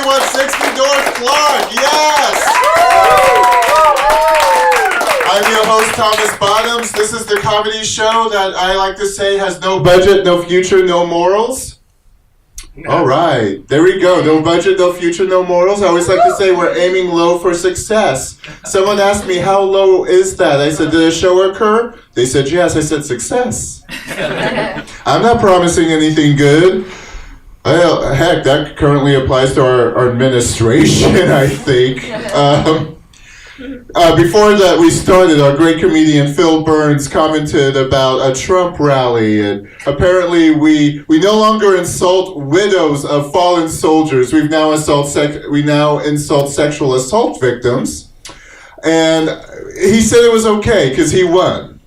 3160 North Clark, yes! I'm your host, Thomas Bottoms. This is the comedy show that I like to say has no budget, no future, no morals. All right, there we go. No budget, no future, no morals. I always like to say we're aiming low for success. Someone asked me, how low is that? I said, did a show occur? They said, yes. I said, success. I'm not promising anything good. Well, heck, that currently applies to our administration, I think. Before that we started, our great comedian Phil Burns commented about a Trump rally, and apparently we no longer insult widows of fallen soldiers. We now insult sexual assault victims, and he said it was okay because he won.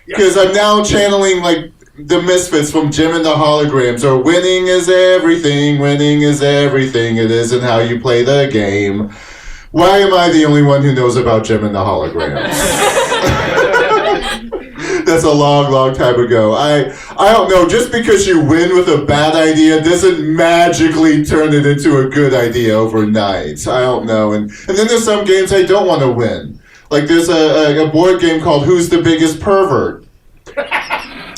Because I'm now channeling like the Misfits from Jim and the Holograms, or winning is everything, it isn't how you play the game. Why am I the only one who knows about Jim and the Holograms? That's a long, long time ago. I don't know, just because you win with a bad idea doesn't magically turn it into a good idea overnight. I don't know. And then there's some games I don't want to win. Like there's a board game called Who's the Biggest Pervert?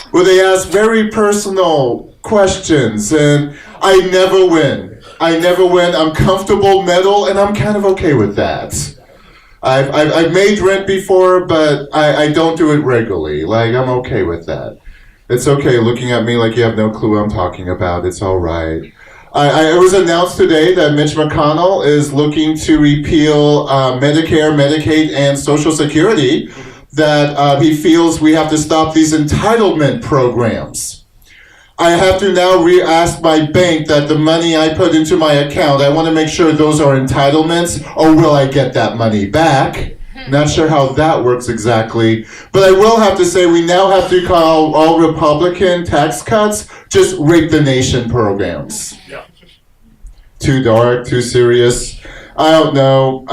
Where they ask very personal questions, and I never win. I'm comfortable metal, and I'm kind of okay with that. I've made rent before, but I don't do it regularly. Like, I'm okay with that. It's okay looking at me like you have no clue what I'm talking about. It's all right. It was announced today that Mitch McConnell is looking to repeal Medicare, Medicaid, and Social Security, that he feels we have to stop these entitlement programs. I have to now ask my bank that the money I put into my account, I want to make sure those are entitlements, or will I get that money back? Not sure how that works exactly. But I will have to say we now have to call all Republican tax cuts just rape the nation programs. Yeah. Too dark, too serious. I don't know.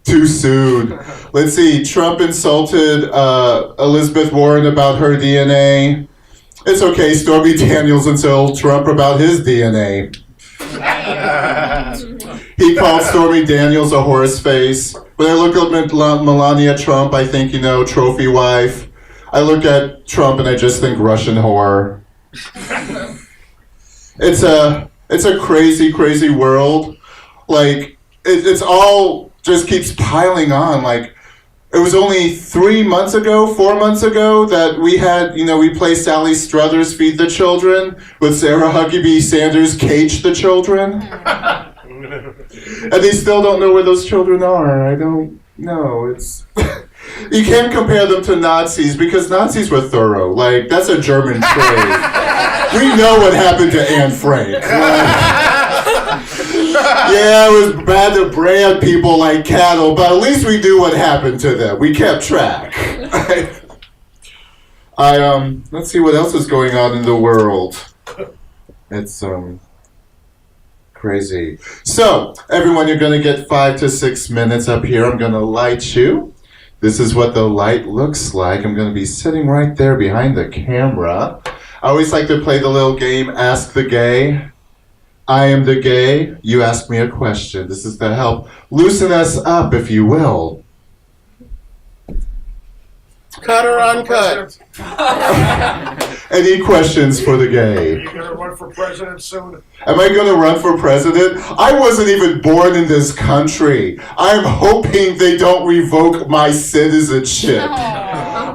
Too soon. Let's see, Trump insulted Elizabeth Warren about her DNA. It's okay, Stormy Daniels insulted Trump about his DNA. He called Stormy Daniels a horse face. When I look at Melania Trump, I think, trophy wife. I look at Trump and I just think Russian whore. It's a crazy, crazy world. Like, it's all just keeps piling on. Like, it was only 4 months ago that we had, we played Sally Struthers Feed the Children with Sarah Huckabee Sanders Cage the Children. And they still don't know where those children are. I don't know. It's you can't compare them to Nazis because Nazis were thorough. Like, that's a German trade. We know what happened to Anne Frank. Yeah, it was bad to brand people like cattle, but at least we knew what happened to them. We kept track. Let's see what else is going on in the world. It's crazy. So, everyone, you're going to get 5 to 6 minutes up here. I'm going to light you. This is what the light looks like. I'm going to be sitting right there behind the camera. I always like to play the little game, Ask the Gay. I am the gay, you ask me a question. This is to help loosen us up, if you will. Cut or uncut? Any questions for the gay? Are you going to run for president soon? Am I going to run for president? I wasn't even born in this country. I'm hoping they don't revoke my citizenship.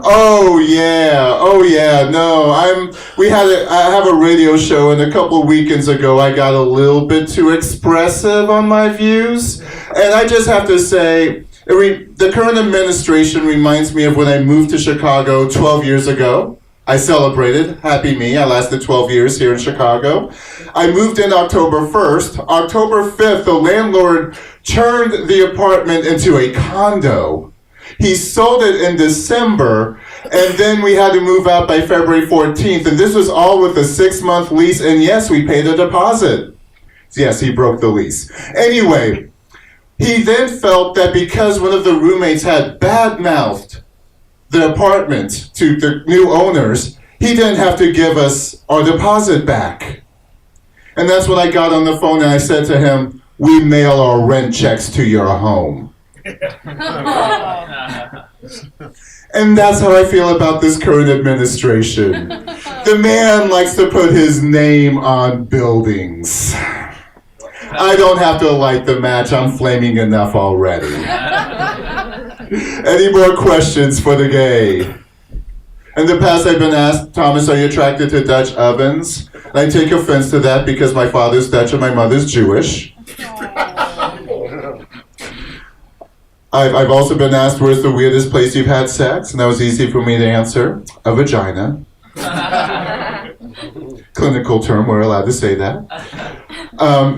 Oh yeah, no, I have a radio show, and a couple of weekends ago I got a little bit too expressive on my views, and I just have to say, the current administration reminds me of when I moved to Chicago 12 years ago. I celebrated, happy me, I lasted 12 years here in Chicago. I moved in October 1st. October 5th, the landlord turned the apartment into a condo. He sold it in December, and then we had to move out by February 14th, and this was all with a 6-month lease, and yes, we paid a deposit. Yes, he broke the lease. Anyway, he then felt that because one of the roommates had bad-mouthed the apartment to the new owners, he didn't have to give us our deposit back. And that's when I got on the phone and I said to him, we mail our rent checks to your home. And that's how I feel about this current administration. The man likes to put his name on buildings. I don't have to light the match, I'm flaming enough already. Any more questions for the gay? In the past I've been asked, Thomas, are you attracted to Dutch ovens? And I take offense to that because my father's Dutch and my mother's Jewish. I've also been asked, where's the weirdest place you've had sex? And that was easy for me to answer. A vagina. Clinical term, we're allowed to say that.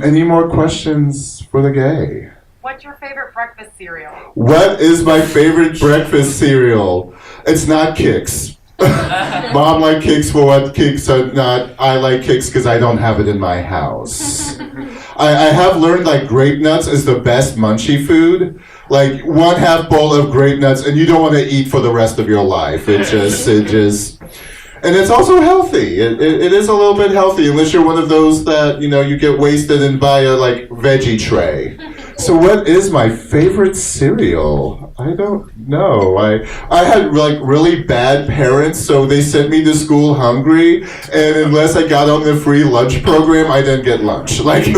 Any more questions for the gay? What's your favorite breakfast cereal? What is my favorite breakfast cereal? It's not Kix. Mom likes Kix for what Kix are not. I like Kix because I don't have it in my house. I have learned like grape nuts is the best munchie food. Like 1/2 bowl of grape nuts and you don't want to eat for the rest of your life. It just, and it's also healthy. It is a little bit healthy unless you're one of those that, you get wasted and buy a like veggie tray. So what is my favorite cereal? I don't know. I had like really bad parents, so they sent me to school hungry, and unless I got on the free lunch program, I didn't get lunch. Like it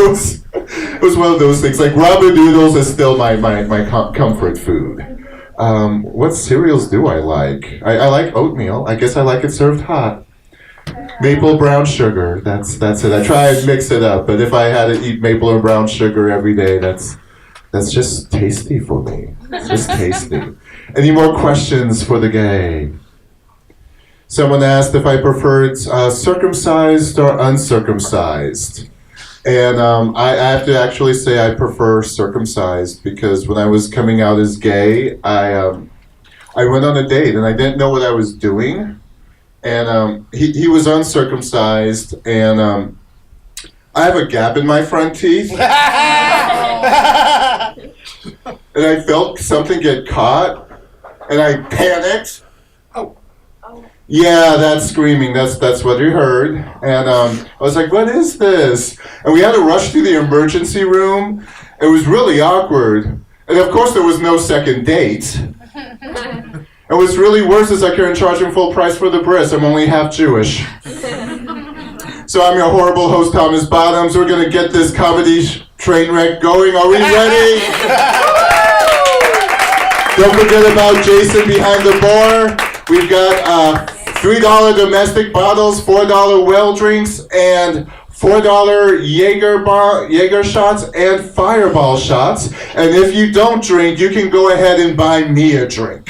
was one of those things. Like ramen noodles is still my comfort food. What cereals do I like? I like oatmeal. I guess I like it served hot. Maple brown sugar. That's it. I try and mix it up, but if I had to eat maple and brown sugar every day, that's just tasty for me. It's just tasty. Any more questions for the gay? Someone asked if I preferred circumcised or uncircumcised. And I have to actually say I prefer circumcised because when I was coming out as gay, I went on a date and I didn't know what I was doing. And he was uncircumcised, and I have a gap in my front teeth. And I felt something get caught, and I panicked. Yeah, that's screaming. That's what you heard. And I was like, what is this? And we had to rush to the emergency room. It was really awkward. And of course, there was no second date. And what's really worse is I couldn't charge him full price for the bris. I'm only half Jewish. So I'm your horrible host, Thomas Bottoms. We're going to get this comedy train wreck going. Are we ready? Don't forget about Jason behind the bar. We've got $3 domestic bottles, $4 well drinks, and $4 Jaeger shots and Fireball shots. And if you don't drink, you can go ahead and buy me a drink.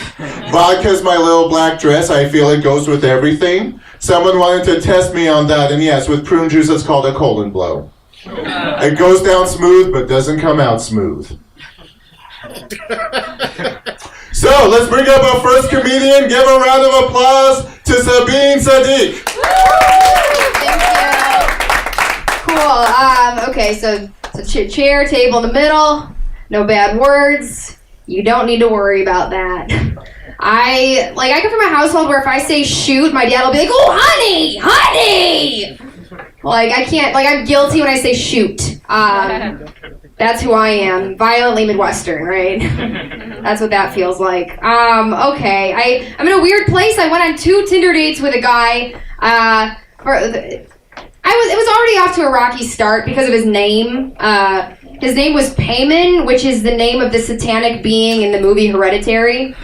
Vodka's my little black dress. I feel it goes with everything. Someone wanted to test me on that, and yes, with prune juice, it's called a colon blow. It goes down smooth, but doesn't come out smooth. So, let's bring up our first comedian. Give a round of applause to Sabeen Sadiq. Thank you. Cool. Okay, so chair, table in the middle. No bad words. You don't need to worry about that. I come from a household where if I say shoot, my dad will be like, oh, honey! I'm guilty when I say shoot. That's who I am. Violently Midwestern, right? That's what that feels like. Okay. I'm in a weird place. I went on 2 Tinder dates with a guy. It was already off to a rocky start because of his name. His name was Payman, which is the name of the satanic being in the movie Hereditary.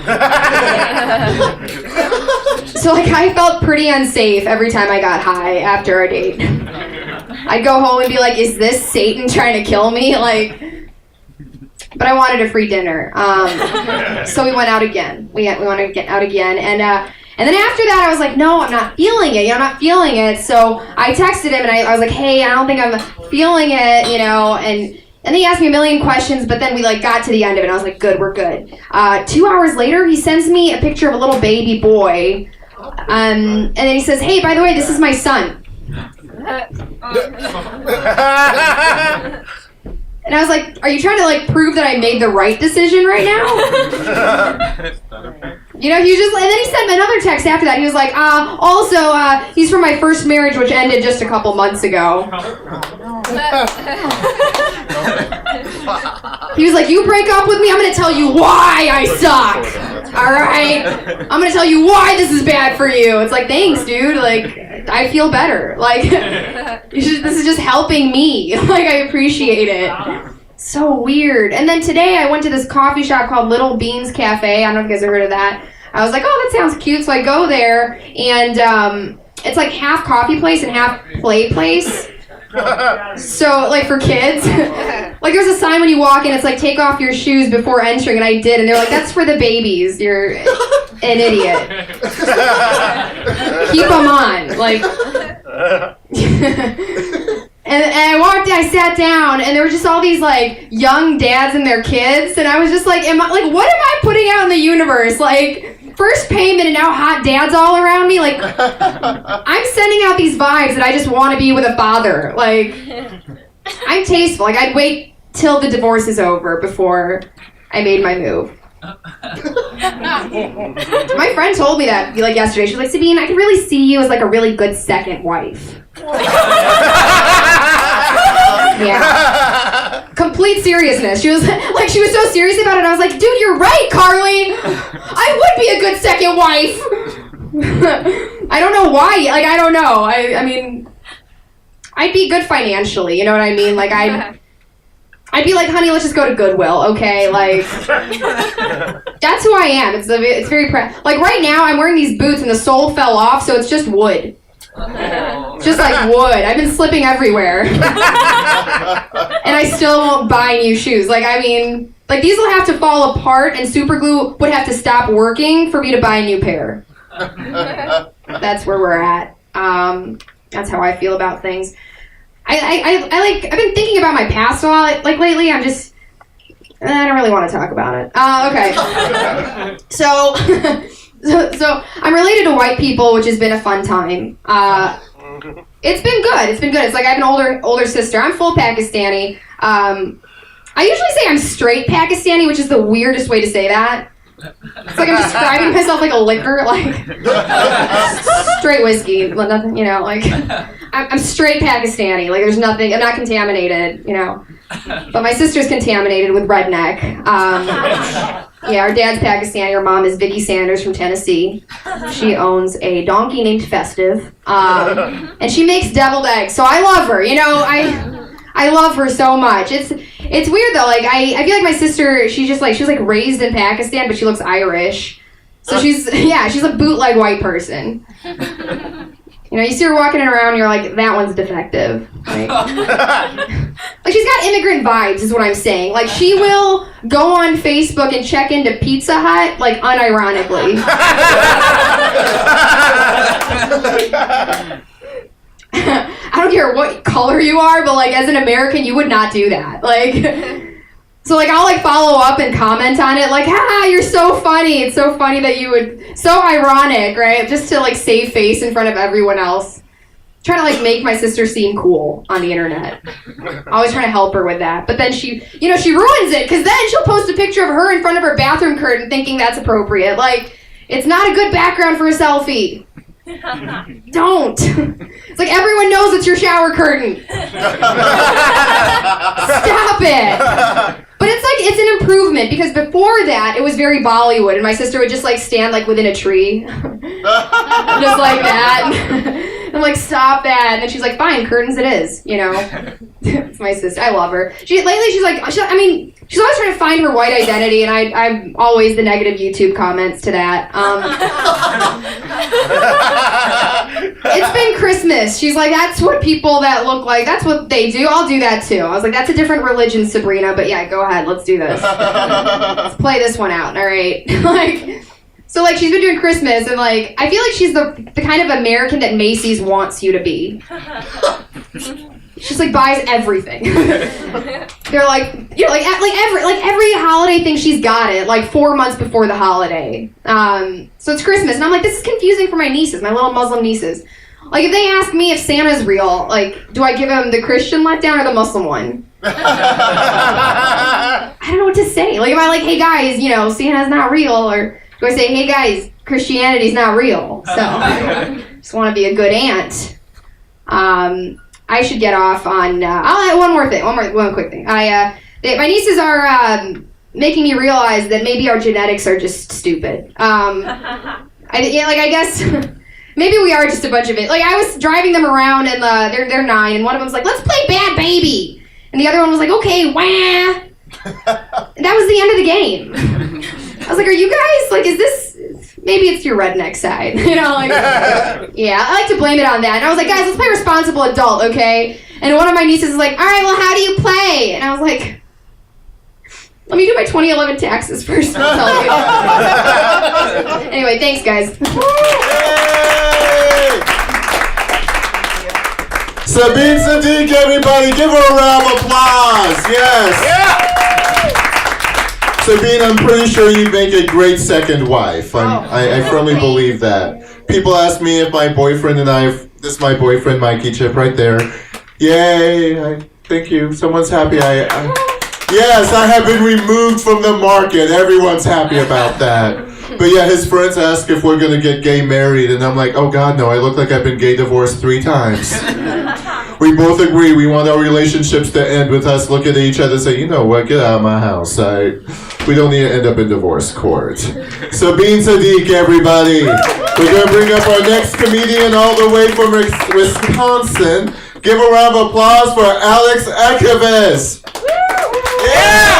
So I felt pretty unsafe every time I got high after our date. I'd go home and be like, is this Satan trying to kill me? But I wanted a free dinner. So we went out again. We wanted to get out again. And then after that, I was like, no, I'm not feeling it. I'm not feeling it. So I texted him and I was like, hey, I don't think I'm feeling it, and he asked me a million questions, but then we got to the end of it. And I was like, good, we're good. 2 hours later, he sends me a picture of a little baby boy. And then he says, hey, by the way, this is my son. And I was like, are you trying to prove that I made the right decision right now? And then he sent me another text after that. He was like, also, he's from my first marriage, which ended just a couple months ago. He was like, you break up with me, I'm gonna tell you why I suck. Alright? I'm gonna tell you why this is bad for you. It's like, thanks, dude. Like, I feel better. Like, this is just helping me. Like, I appreciate it. So weird. And then today I went to this coffee shop called Little Beans Cafe. I don't know if you guys have heard of that. I was like, oh, that sounds cute. So I go there, and it's like half coffee place and half play place. So, like, for kids, like, there's a sign when you walk in, it's like, take off your shoes before entering, and I did, and they're like, that's for the babies, you're an idiot. Keep them on, like, and I walked in, I sat down, and there were just all these, like, young dads and their kids, and I was just like, what am I putting out in the universe? Like, first payment and now hot dads all around me. Like, I'm sending out these vibes that I just want to be with a father. Like, I'm tasteful. Like, I'd wait till the divorce is over before I made my move. My friend told me that, like, yesterday. She was like, Sabeen, I can really see you as, like, a really good second wife. Yeah. Complete seriousness. She was so serious about it. I was like, dude, you're right, Carly. I would be a good second wife. I don't know why. Like, I don't know. I mean, I'd be good financially. You know what I mean? Like, I'd be like, honey, let's just go to Goodwill, okay? Like, that's who I am. It's very like, right now, I'm wearing these boots and the sole fell off, so it's just wood. Just like wood. I've been slipping everywhere. And I still won't buy new shoes. Like, I mean, like, these will have to fall apart and super glue would have to stop working for me to buy a new pair. That's where we're at. That's how I feel about things. I've been thinking about my past a lot. Like, lately, I don't really want to talk about it. Okay. So I'm related to white people, which has been a fun time. It's been good. It's like I have an older sister. I'm full Pakistani. I usually say I'm straight Pakistani, which is the weirdest way to say that. It's like I'm describing myself like a liquor, like straight whiskey, nothing, you know, like I'm straight Pakistani. Like, there's nothing. I'm not contaminated, you know. But my sister's contaminated with redneck. Yeah, our dad's Pakistani. Our mom is Vicky Sanders from Tennessee. She owns a donkey named Festive, and she makes deviled eggs. So I love her. You know, I love her so much. It's weird though. Like, I feel like my sister. She was like raised in Pakistan, but she looks Irish. So she's a bootleg white person. You know, you see her walking around, you're like, that one's defective. Like, she's got immigrant vibes, is what I'm saying. Like, she will go on Facebook and check into Pizza Hut, like, unironically. I don't care what color you are, but, like, as an American, you would not do that. Like, so, like, I'll, like, follow up and comment on it, like, you're so funny. It's so funny that you would, so ironic, right? Just to, like, save face in front of everyone else. Trying to, like, make my sister seem cool on the internet. Always trying to help her with that. But then she ruins it, because then she'll post a picture of her in front of her bathroom curtain thinking that's appropriate. Like, it's not a good background for a selfie. Don't. It's like everyone knows it's your shower curtain. Stop it. But it's an improvement, because before that it was very Bollywood, and my sister would just like stand like within a tree, just like that. I'm like, stop that, and then she's like, fine, curtains it is, you know. It's my sister. I love her. She's always trying to find her white identity, and I'm always the negative YouTube comments to that. It's been Christmas. She's like, that's what people that look like, that's what they do. I'll do that too. I was like, that's a different religion, Sabrina, but yeah, go ahead. Let's do this. Let's play this one out, all right? So, like, she's been doing Christmas, and, like, I feel like she's the kind of American that Macy's wants you to be. She just, like, buys everything. They're like, you know, every holiday thing, she's got it, like, 4 months before the holiday. So it's Christmas, and I'm like, this is confusing for my nieces, my little Muslim nieces. Like, if they ask me if Santa's real, like, do I give them the Christian letdown or the Muslim one? I don't know what to say. Like, am I like, hey, guys, you know, Santa's not real, or do I say, hey guys, Christianity's not real? So, just want to be a good aunt. I should get off on. I'll add one quick thing. My nieces are making me realize that maybe our genetics are just stupid. I guess maybe we are just a bunch of it. Like I was driving them around, and they're 9, and one of them's like, "Let's play Bad Baby," and the other one was like, "Okay, wah." And that was the end of the game. I was like, "Are you guys like? Is this?" Maybe it's your redneck side, yeah, I like to blame it on that. And I was like, guys, let's play responsible adult, okay? And one of my nieces is like, all right, well, how do you play? And I was like, let me do my 2011 taxes first, and I'll tell you. Anyway, thanks, guys. Sabeen Sadiq, everybody, give her a round of applause. Yes. Yeah. Sabeen, I'm pretty sure you'd make a great second wife. I firmly believe that. People ask me if my boyfriend and this is my boyfriend, Mikey Chip, right there. Yay, thank you. Someone's happy. Yes, I have been removed from the market. Everyone's happy about that. But yeah, his friends ask if we're going to get gay married, and I'm like, oh God, no, I look like I've been gay divorced 3 times. We both agree we want our relationships to end with us looking at each other and say, you know what, get out of my house. We don't need to end up in divorce court. Sabeen Sadiq, everybody. We're going to bring up our next comedian all the way from Wisconsin. Give a round of applause for Alex Aceves. Yeah!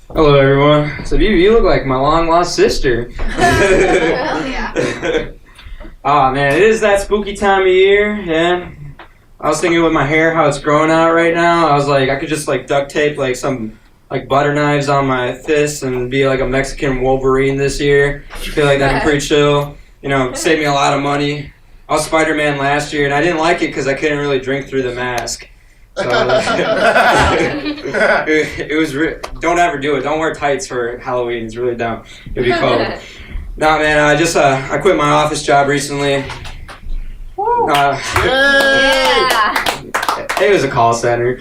Hello, everyone. So you look like my long-lost sister. Well, yeah. Oh, man, it is that spooky time of year, yeah. I was thinking with my hair, how it's growing out right now. I was like, I could just, like, duct tape, like, some, like, butter knives on my fists and be, like, a Mexican Wolverine this year. I feel like that'd be pretty chill. You know, save me a lot of money. I was Spider-Man last year, and I didn't like it because I couldn't really drink through the mask. So it was don't ever do it. Don't wear tights for Halloween. It's really dumb. It'd be cold. Nah, man. I quit my office job recently. It was a call center.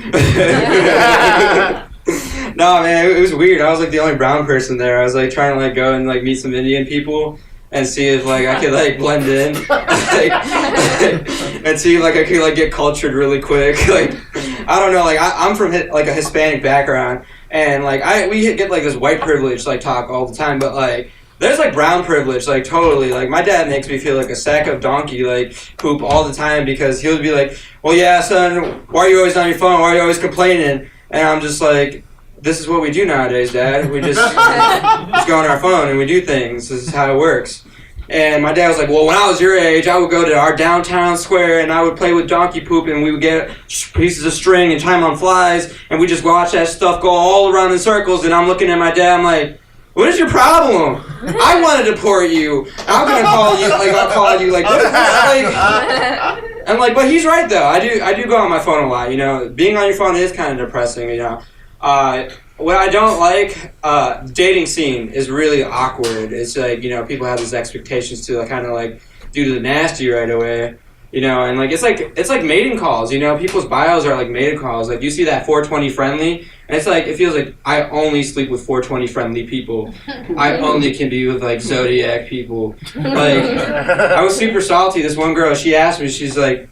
No, man. It was weird. I was like the only brown person there. I was like trying to like go and like meet some Indian people and see if like I could like blend in, and see if like I could like get cultured really quick. Like I don't know, like I'm from like a Hispanic background, and like we get like this white privilege like talk all the time, but like there's like brown privilege, like totally. Like my dad makes me feel like a sack of donkey like poop all the time because he'll be like, well, yeah, son, why are you always on your phone? Why are you always complaining? And I'm just like, this is what we do nowadays, Dad. We just go on our phone and we do things. This is how it works. And my dad was like, well, when I was your age, I would go to our downtown square and I would play with donkey poop and we would get pieces of string and time on flies and we just watch that stuff go all around in circles. And I'm looking at my dad, I'm like, what is your problem? I want to deport you. I'm going to call you, like, I'll call you, like, I'm like, but he's right, though. I do go on my phone a lot, you know. Being on your phone is kind of depressing, you know. What I don't like, dating scene is really awkward. It's like, you know, people have these expectations to like, kind of like do the nasty right away, you know, and like it's like mating calls, you know, people's bios are like mating calls. Like you see that 420 friendly, and it's like it feels like I only sleep with 420 friendly people. I only can be with like Zodiac people. Like I was super salty. This one girl, she asked me, she's like,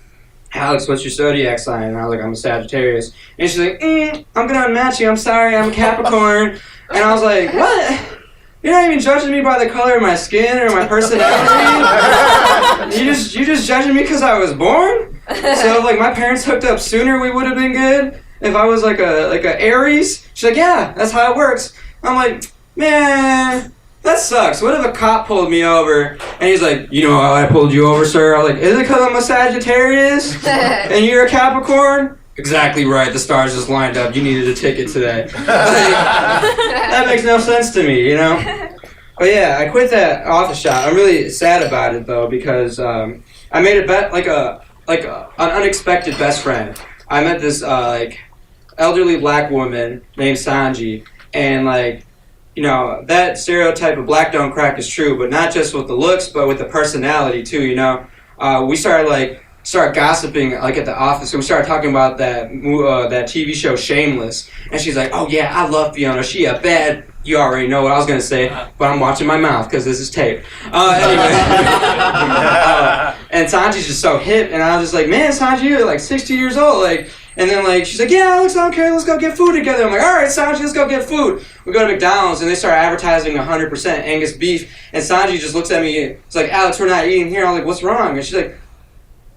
Alex, what's your zodiac sign? And I was like, I'm a Sagittarius. And she's like, I'm going to unmatch you. I'm sorry, I'm a Capricorn. And I was like, what? You're not even judging me by the color of my skin or my personality? You just judging me because I was born? So if like my parents hooked up sooner, we would have been good. If I was like a Aries? She's like, yeah, that's how it works. I'm like, man, that sucks. What if a cop pulled me over and he's like, you know how I pulled you over, sir? I was like, is it because I'm a Sagittarius and you're a Capricorn? Exactly right. The stars just lined up. You needed a ticket today. Like, that makes no sense to me, you know? But yeah, I quit that office job. I'm really sad about it though because I made a bet an unexpected best friend. I met this like elderly black woman named Sanji, and like, you know, that stereotype of black don't crack is true, but not just with the looks, but with the personality too, you know. We started gossiping like at the office, and we started talking about that TV show Shameless, and she's like, oh yeah, I love Fiona, she a bad You already know what I was going to say, but I'm watching my mouth because this is tape. Anyway. And Sanji's just so hip, and I was just like, man, Sanji, you're like 60 years old. Like, and then like she's like, yeah, Alex, I don't care, let's go get food together. I'm like, all right, Sanji, let's go get food. We go to McDonald's, and they start advertising 100% Angus beef, and Sanji just looks at me, it's like, Alex, we're not eating here. I'm like, what's wrong? And she's like,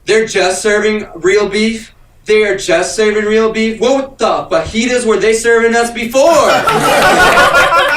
they're just serving real beef? They are just serving real beef? What the fajitas were they serving us before? And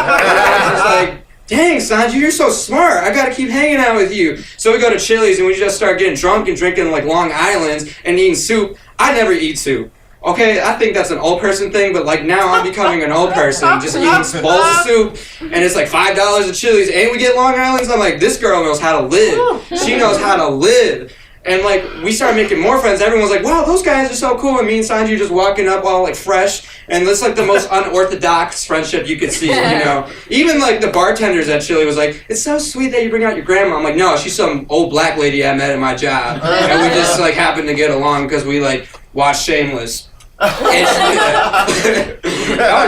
I was just like, dang, Sanji, you're so smart. I gotta keep hanging out with you. So we go to Chili's and we just start getting drunk and drinking like Long Islands and eating soup. I never eat soup. Okay, I think that's an old person thing, but like now I'm becoming an old person, just eating bowls of soup, and it's like $5 at Chili's, and we get Long Islands. I'm like, this girl knows how to live. She knows how to live. And like we started making more friends. Everyone's like, wow, those guys are so cool. And me and Sanji just walking up all like fresh. And it's like the most unorthodox friendship you could see, you know. Even like the bartenders at Chili was like, it's so sweet that you bring out your grandma. I'm like, no, she's some old black lady I met at my job. And we just like happened to get along because we like watched Shameless. Oh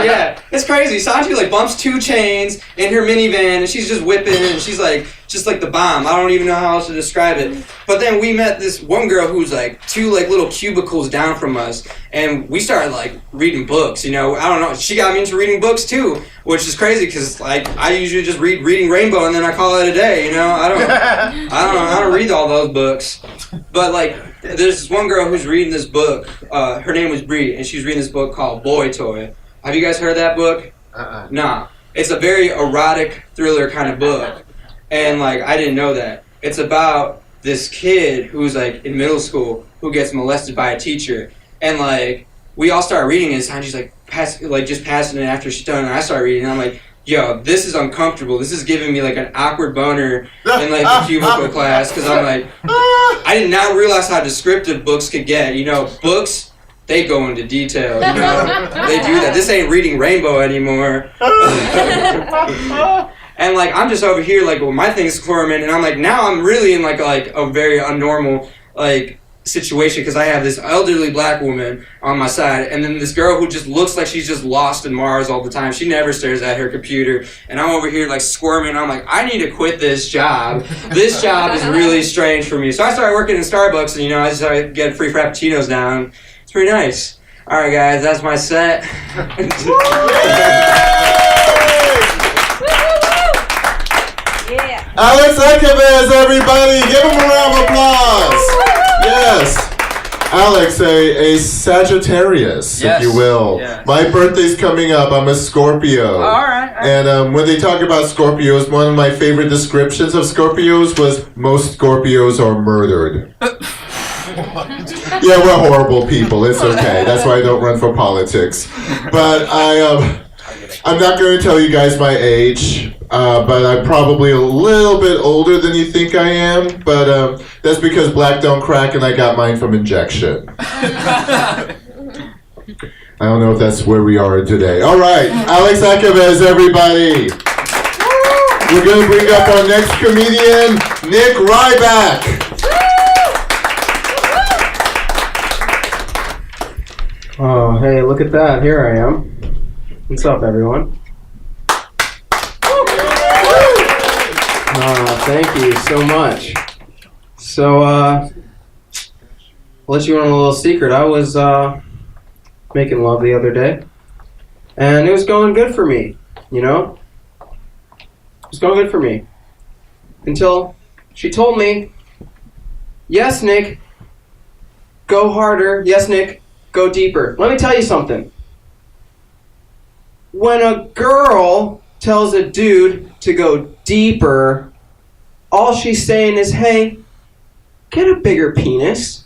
yeah, it's crazy. Sanji like bumps 2 Chainz in her minivan and she's just whipping and she's like just like the bomb. I don't even know how else to describe it. But then we met this one girl who's like 2 like little cubicles down from us, and we started like reading books. You know, I don't know. She got me into reading books too, which is crazy because like I usually just read Reading Rainbow and then I call it a day. You know, I don't read all those books. But like there's this one girl who's reading this book. Her name was Bree, and she was reading this book called Boy Toy. Have you guys heard that book? Nah. It's a very erotic thriller kind of book. And like I didn't know that. It's about this kid who's like in middle school who gets molested by a teacher. And like we all start reading it, and she's like just passing it after she's done, and I start reading and I'm like, yo, this is uncomfortable. This is giving me like an awkward boner in like the cubicle class, because I'm like, I did not realize how descriptive books could get. You know, books, they go into detail. You know, they do that. This ain't Reading Rainbow anymore. And like I'm just over here like, well, my thing's squirming, and I'm like, now I'm really in like a very unnormal like situation because I have this elderly black woman on my side, and then this girl who just looks like she's just lost in Mars all the time. She never stares at her computer, and I'm over here like squirming. I'm like, I need to quit this job. This job is really strange for me. So I started working in Starbucks, and you know, I started getting free frappuccinos down. It's pretty nice. All right, guys, that's my set. Alex Aceves, everybody, give him a round of applause. Yes. Alex, a Sagittarius, Yes. if you will. Yeah. My birthday's coming up. I'm a Scorpio. All right. And when they talk about Scorpios, one of my favorite descriptions of Scorpios was most Scorpios are murdered. Yeah, we're horrible people. It's okay. That's why I don't run for politics. But I'm not going to tell you guys my age, but I'm probably a little bit older than you think I am. But that's because black don't crack, and I got mine from injection. I don't know if that's where we are today. All right, Alex Aceves, everybody. We're going to bring up our next comedian, Nick Ryback. Oh, hey, look at that. Here I am. What's up, everyone? Thank you so much. So, I'll let you in on a little secret. I was making love the other day, and it was going good for me, you know? It was going good for me. Until she told me, yes, Nick, go harder. Yes, Nick, go deeper. Let me tell you something. When a girl tells a dude to go deeper, all she's saying is, hey, get a bigger penis.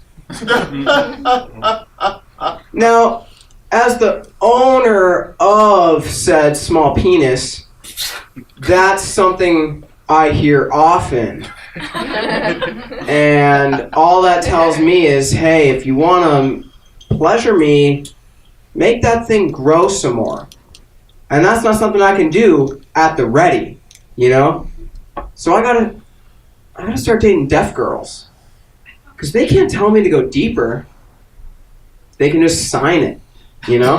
Now, as the owner of said small penis, that's something I hear often. And all that tells me is, hey, if you want to pleasure me, make that thing grow some more. And that's not something I can do at the ready, you know? So I gotta start dating deaf girls. Because they can't tell me to go deeper. They can just sign it, you know?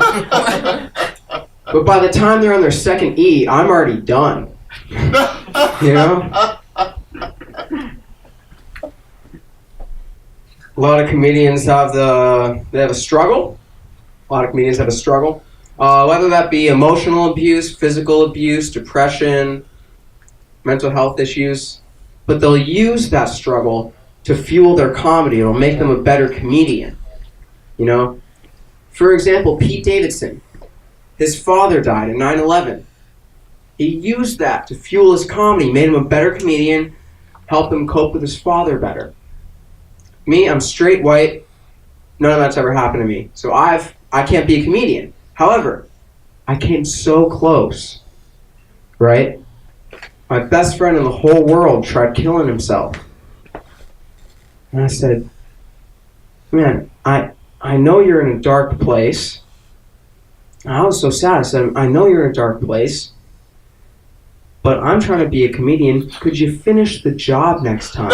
But by the time they're on their second E, I'm already done. You know? A lot of comedians have a struggle. A lot of comedians have a struggle. Whether that be emotional abuse, physical abuse, depression, mental health issues. But they'll use that struggle to fuel their comedy. It'll make them a better comedian. You know? For example, Pete Davidson. His father died in 9/11. He used that to fuel his comedy, made him a better comedian, helped him cope with his father better. Me, I'm straight white. None of that's ever happened to me. So I can't be a comedian. However, I came so close, right? My best friend in the whole world tried killing himself. And I said, man, I know you're in a dark place. And I was so sad. I said, I know you're in a dark place, but I'm trying to be a comedian. Could you finish the job next time?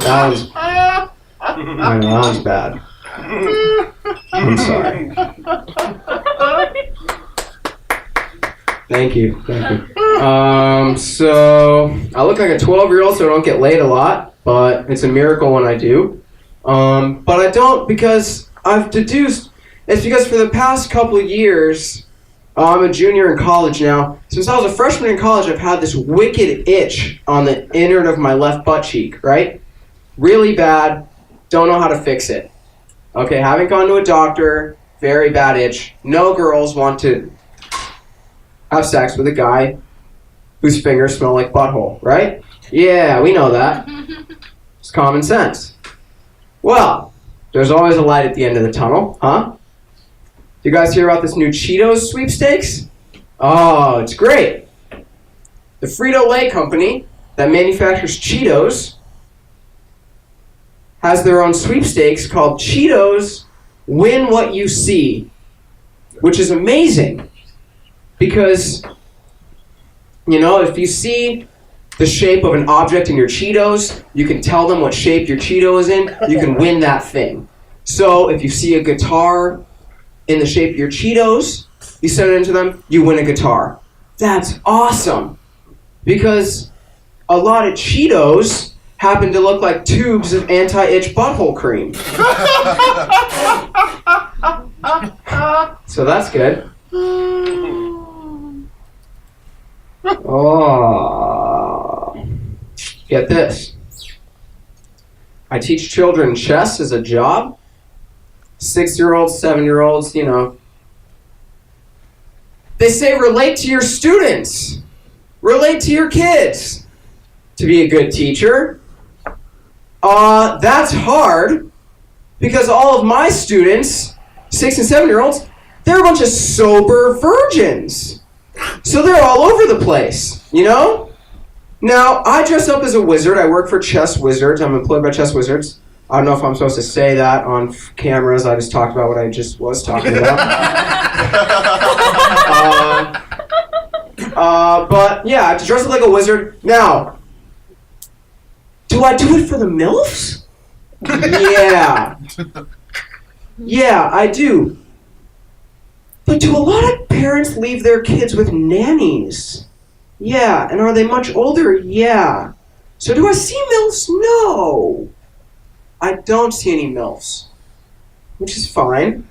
That was bad. I'm sorry. Thank you. So I look like a 12-year-old, so I don't get laid a lot, but it's a miracle when I do. But I don't because I've deduced it's because for the past couple of years, I'm a junior in college now. Since I was a freshman in college, I've had this wicked itch on the innard of my left butt cheek, right? Really bad. Don't know how to fix it. Okay, haven't gone to a doctor. Very bad itch. No girls want to have sex with a guy whose fingers smell like butthole, right? Yeah, we know that. It's common sense. Well, there's always a light at the end of the tunnel, huh? Do you guys hear about this new Cheetos sweepstakes? Oh, it's great. The Frito-Lay company that manufactures Cheetos has their own sweepstakes called Cheetos Win What You See, which is amazing because, you know, if you see the shape of an object in your Cheetos, you can tell them what shape your Cheeto is in, you can win that thing. So if you see a guitar in the shape of your Cheetos, you send it into them, you win a guitar. That's awesome because a lot of Cheetos happen to look like tubes of anti-itch butthole cream. So that's good. Oh, get this. I teach children chess as a job. 6-year-olds, 7-year-olds, you know. They say relate to your students. Relate to your kids. To be a good teacher. That's hard because all of my students, 6 and 7-year-olds, they're a bunch of sober virgins. So they're all over the place, you know? Now, I dress up as a wizard. I work for Chess Wizards. I'm employed by Chess Wizards. I don't know if I'm supposed to say that on cameras. I just talked about what I just was talking about. But yeah, I have to dress up like a wizard. Now, do I do it for the MILFs? Yeah. Yeah, I do. But do a lot of parents leave their kids with nannies? Yeah. And are they much older? Yeah. So do I see MILFs? No. I don't see any MILFs. Which is fine.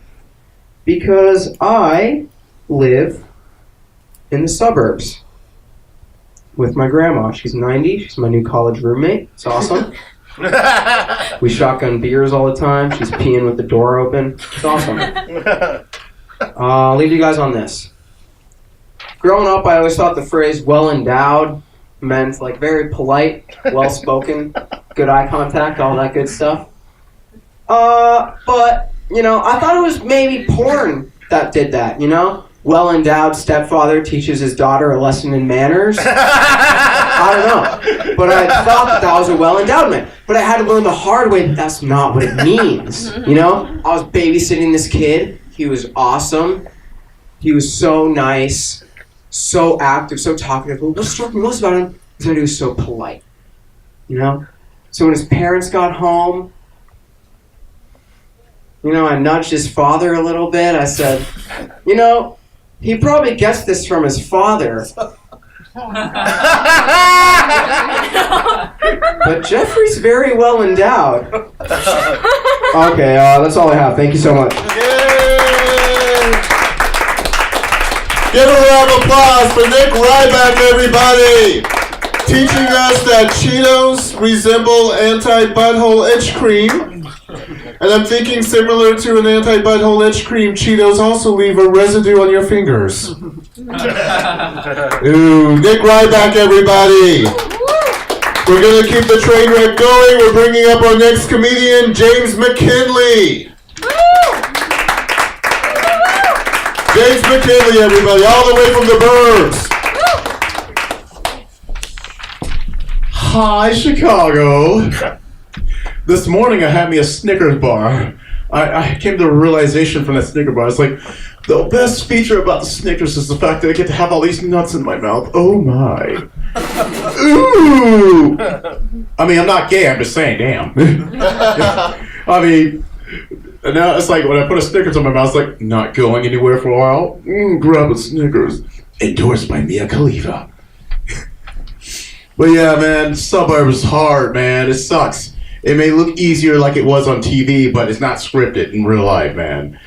Because I live in the suburbs with my grandma. She's 90. She's my new college roommate. It's awesome. We shotgun beers all the time. She's peeing with the door open. It's awesome. I'll leave you guys on this. Growing up, I always thought the phrase well-endowed meant like very polite, well-spoken, good eye contact, all that good stuff. But, you know, I thought it was maybe porn that did that, you know? Well-endowed stepfather teaches his daughter a lesson in manners. I don't know. But I thought that was a well-endowed. But I had to learn the hard way that that's not what it means. You know? I was babysitting this kid. He was awesome. He was so nice, so active, so talkative. But what struck me most about him is that he was so polite. You know? So when his parents got home, I nudged his father a little bit. I said, he probably gets this from his father. But Jeffrey's very well endowed. Okay, that's all I have. Thank you so much. Yay! Give a round of applause for Nick Ryback, everybody! Teaching us that Cheetos resemble anti-butthole itch cream. And I'm thinking similar to an anti-butthole itch cream, Cheetos also leave a residue on your fingers. Ooh, Nick Ryback, everybody! We're going to keep the train wreck going. We're bringing up our next comedian, James McKinley. James McKinley, everybody, all the way from the burbs. Hi, Chicago. This morning I had me a Snickers bar. I came to a realization from that Snickers bar. It's like, the best feature about the Snickers is the fact that I get to have all these nuts in my mouth. Oh my. Ooh! I mean, I'm not gay, I'm just saying, damn. I mean, now it's like when I put a Snickers in my mouth, it's like, not going anywhere for a while. Grab a Snickers. Endorsed by Mia Khalifa. But yeah, man, suburbs is hard, man. It sucks. It may look easier like it was on TV, but it's not scripted in real life, man.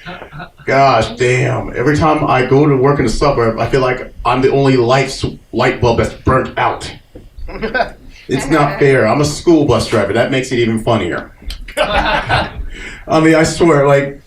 Gosh damn. Every time I go to work in the suburb, I feel like I'm the only light bulb that's burnt out. It's not fair. I'm a school bus driver. That makes it even funnier. I mean, I swear, like,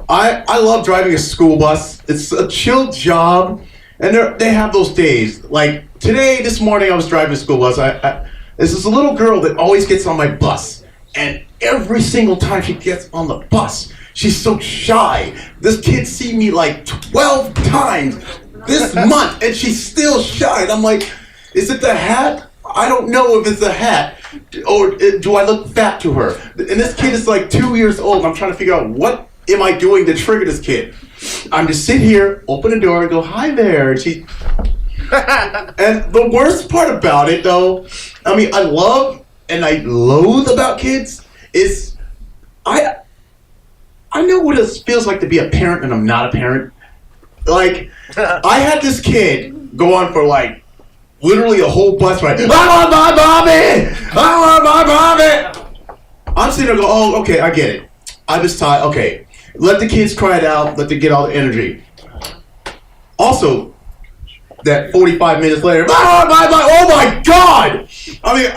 I love driving a school bus. It's a chill job, and they have those days. Like, this morning I was driving a school bus. There's this little girl that always gets on my bus. And every single time she gets on the bus, she's so shy. This kid seen me like 12 times this month, and she's still shy. And I'm like, is it the hat? I don't know if it's the hat. Or do I look fat to her? And this kid is like 2 years old, and I'm trying to figure out what am I doing to trigger this kid. I'm just sit here, open the door, and go, hi there. And she... And the worst part about it, though, I mean, I love and I loathe about kids is I know what it feels like to be a parent, and I'm not a parent. Like, I had this kid go on for like literally a whole bus ride. I want my mommy! I want my mommy! I'm sitting there going, oh, okay, I get it. I'm just tired. Okay, let the kids cry it out. Let them get all the energy. Also, that 45 minutes later, oh my God! I mean,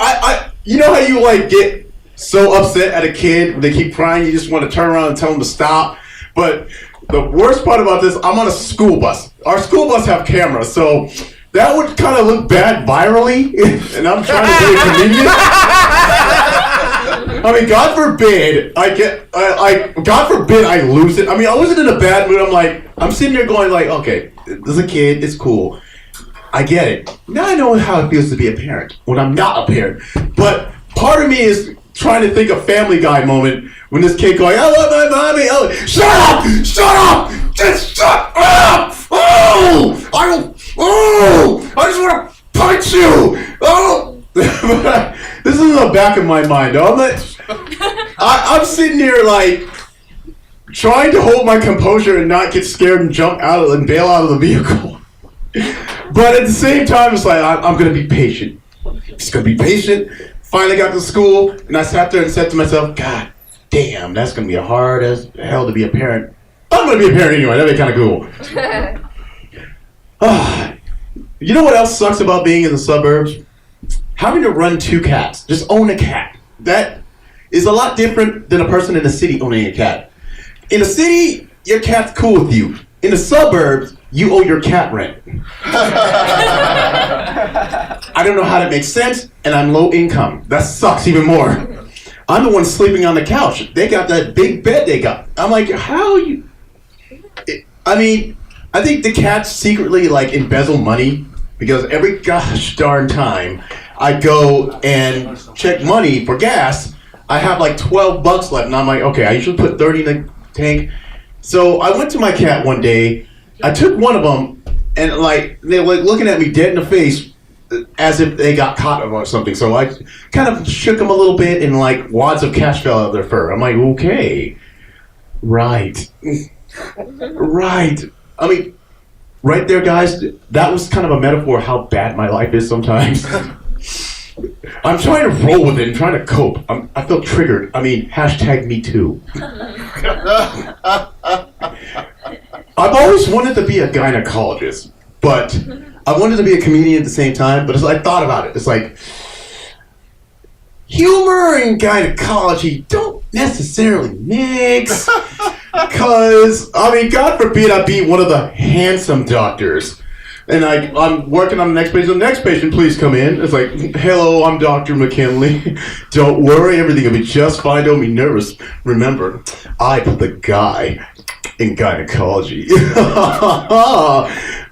you know how you like get so upset at a kid when they keep crying, you just want to turn around and tell them to stop. But the worst part about this, I'm on a school bus. Our school bus have cameras, so that would kind of look bad virally, and I'm trying to be a comedian. I mean, God forbid God forbid I lose it. I mean, I wasn't in a bad mood. I'm sitting there going like, okay, there's a kid, it's cool. I get it. Now I know how it feels to be a parent when I'm not a parent. But part of me is trying to think of Family Guy moment when this kid going, I love my mommy. Oh, shut up! Shut up! Just shut up! Oh! I just want to punch you! Oh! This is in the back of my mind. I'm sitting here like trying to hold my composure and not get scared and jump out and bail out of the vehicle. But at the same time, it's like, I'm going to be patient. Just going to be patient. Finally got to school, and I sat there and said to myself, God damn, that's going to be hard as hell to be a parent. I'm going to be a parent anyway. That'd be kind of cool. You know what else sucks about being in the suburbs? Having to run 2 cats. Just own a cat. That is a lot different than a person in the city owning a cat. In the city, your cat's cool with you. In the suburbs, you owe your cat rent. I don't know how that makes sense, and I'm low income. That sucks even more. I'm the one sleeping on the couch. They got that big bed they got. I'm like, how you... I mean, I think the cats secretly like embezzle money, because every gosh darn time I go and check money for gas, I have like $12 left, and I'm like, okay, I usually put 30 in the tank. So I went to my cat one day, I took one of them, and like they were like looking at me dead in the face as if they got caught or something. So I kind of shook them a little bit, and like wads of cash fell out of their fur. I'm like, okay. Right. Right. I mean, right there, guys, that was kind of a metaphor of how bad my life is sometimes. I'm trying to roll with it and trying to cope. I feel triggered. I mean, hashtag me too. I've always wanted to be a gynecologist, but I wanted to be a comedian at the same time, but I thought about it. It's like, humor and gynecology don't necessarily mix. Because, I mean, God forbid I be one of the handsome doctors. And I'm working on the next patient. The next patient, please come in. It's like, hello, I'm Dr. McKinley. Don't worry, everything will be just fine. Don't be nervous. Remember, I put the guy in gynecology.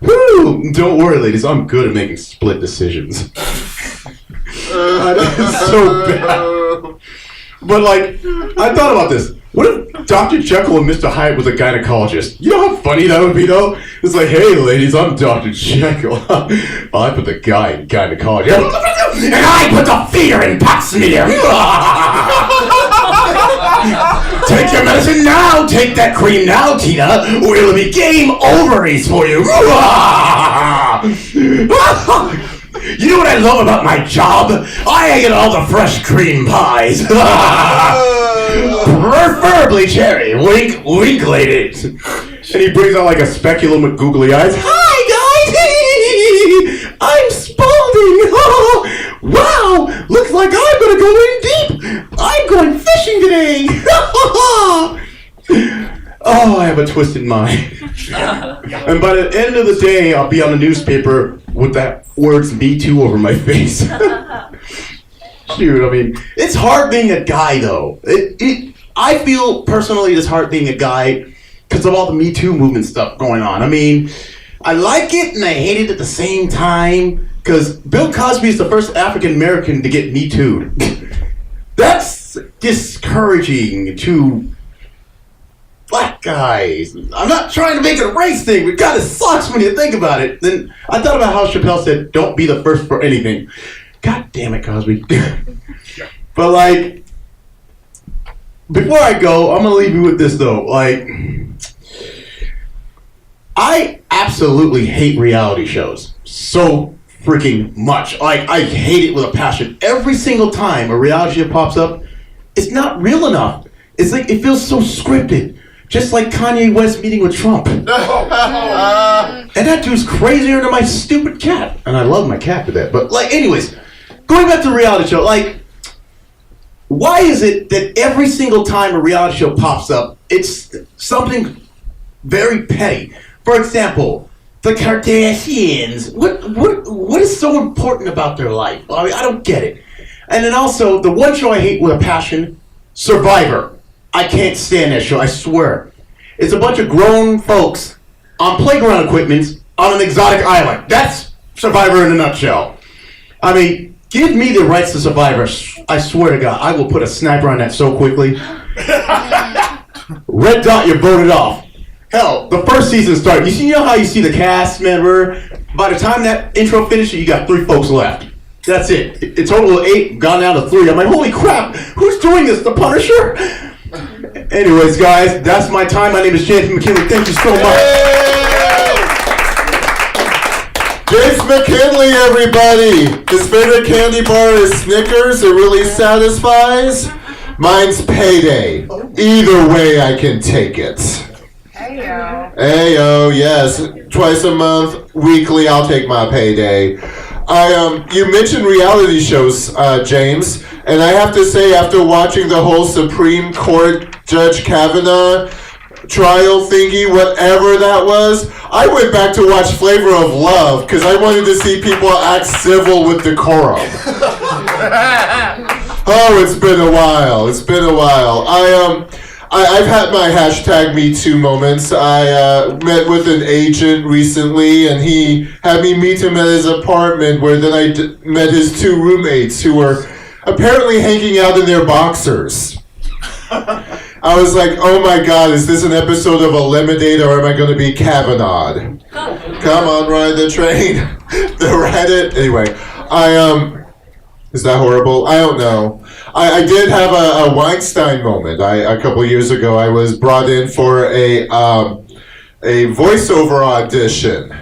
Woo! Don't worry, ladies. I'm good at making split decisions. It's so bad. But, like, I thought about this. What if Dr. Jekyll and Mr. Hyde was a gynecologist? You know how funny that would be, though? It's like, hey, ladies, I'm Dr. Jekyll. I put the guy in gynecology. And I put the fear in pap smear. Take your medicine now. Take that cream now, Tina, or it'll be game ovaries for you. You know what I love about my job? I get all the fresh cream pies. Preferably cherry. Wink, wink, ladies. And he brings out like a speculum with googly eyes. Hi, guys. I'm Spalding. Wow, looks like I'm going to go in deep. I'm going fishing today. Oh, I have a twisted mind. And by the end of the day, I'll be on the newspaper with that words "Me Too" over my face. Shoot, I mean, it's hard being a guy, though. I feel personally it's hard being a guy because of all the Me Too movement stuff going on. I mean, I like it and I hate it at the same time because Bill Cosby is the first African American to get Me Too'd. That's discouraging to black guys. I'm not trying to make it a race thing, but God, it sucks when you think about it. Then I thought about how Chappelle said, don't be the first for anything. God damn it, Cosby. But like, before I go, I'm going to leave you with this though. Like, I absolutely hate reality shows so freaking much. Like, I hate it with a passion. Every single time a reality show pops up, it's not real enough. It's like, it feels so scripted. Just like Kanye West meeting with Trump. And that dude's crazier than my stupid cat. And I love my cat to death. But like, anyways, going back to the reality show, like, why is it that every single time a reality show pops up, it's something very petty? For example, the Kardashians. What is so important about their life? I mean, I don't get it. And then also, the one show I hate with a passion, Survivor. I can't stand that show, I swear. It's a bunch of grown folks on playground equipment on an exotic island. That's Survivor in a nutshell. I mean, give me the rights to Survivor. I swear to God, I will put a sniper on that so quickly. Red dot, you're voted off. Hell, the first season started. You know how you see the cast member? By the time that intro finishes, you got 3 folks left. That's it. A total of 8, gone down to 3. I'm like, holy crap, who's doing this? The Punisher? Anyways, guys, that's my time. My name is James McKinley. Thank you so much. James McKinley, everybody. His favorite candy bar is Snickers. It really satisfies. Mine's Payday. Either way, I can take it. Heyo. Heyo, yes. Twice a month, weekly, I'll take my payday. You mentioned reality shows, James, and I have to say, after watching the whole Supreme Court Judge Kavanaugh trial thingy, whatever that was, I went back to watch Flavor of Love because I wanted to see people act civil with decorum. Oh, it's been a while. It's been a while. I've had my hashtag #MeToo moments. I met with an agent recently, and he had me meet him at his apartment, where then I met his 2 roommates who were apparently hanging out in their boxers. I was like, oh my God, is this an episode of Eliminate, or am I going to be Kavanaugh? Come on, ride the train. The Reddit. Anyway, Is that horrible? I don't know. I did have a Weinstein moment. A couple years ago, I was brought in for a voiceover audition.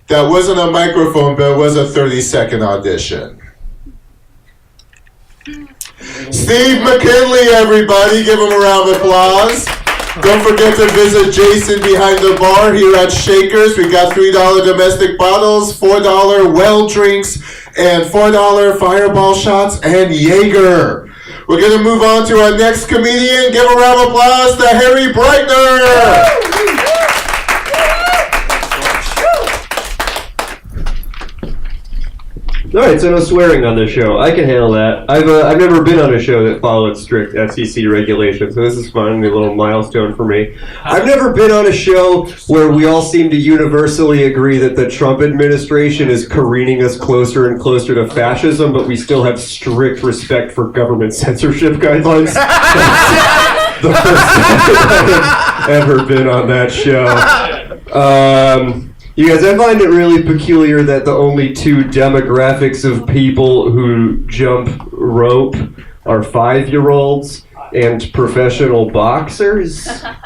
That wasn't a microphone, but it was a 30-second audition. Steve McKinley, everybody. Give him a round of applause. Don't forget to visit Jason behind the bar here at Shakers. We got $3 domestic bottles, $4 well drinks, and $4 fireball shots and Jaeger. We're going to move on to our next comedian. Give a round of applause to Harry Breitner. All right, so no swearing on this show. I can handle that. I've never been on a show that followed strict FCC regulations, so this is fun, a little milestone for me. I've never been on a show where we all seem to universally agree that the Trump administration is careening us closer and closer to fascism, but we still have strict respect for government censorship guidelines. That's the first time I've ever been on that show. You guys, I find it really peculiar that the only two demographics of people who jump rope are 5-year-olds and professional boxers. But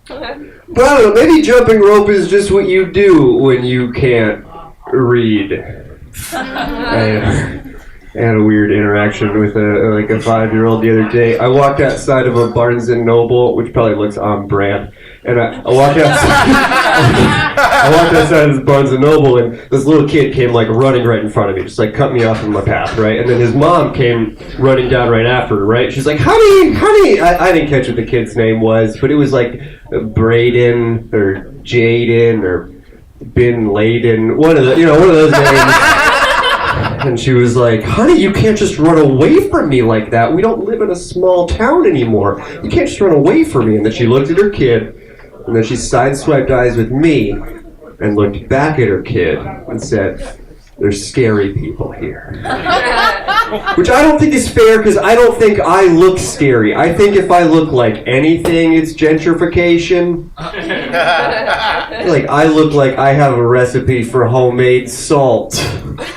I don't know, maybe jumping rope is just what you do when you can't read. I had a weird interaction with a 5-year-old the other day. I walked outside of a Barnes & Noble, which probably looks on brand, and I walked outside of this Barnes & Noble, and this little kid came like running right in front of me, just like cut me off in my path, right? And then his mom came running down right after, right? She's like, honey, I didn't catch what the kid's name was, but it was like Braden or Jaden or Bin Laden, one of those names. And she was like, honey, you can't just run away from me like that. We don't live in a small town anymore. You can't just run away from me. And then she looked at her kid, and then she sideswiped eyes with me and looked back at her kid and said, there's scary people here. Which I don't think is fair, because I don't think I look scary. I think if I look like anything, it's gentrification. Like, I look like I have a recipe for homemade salt.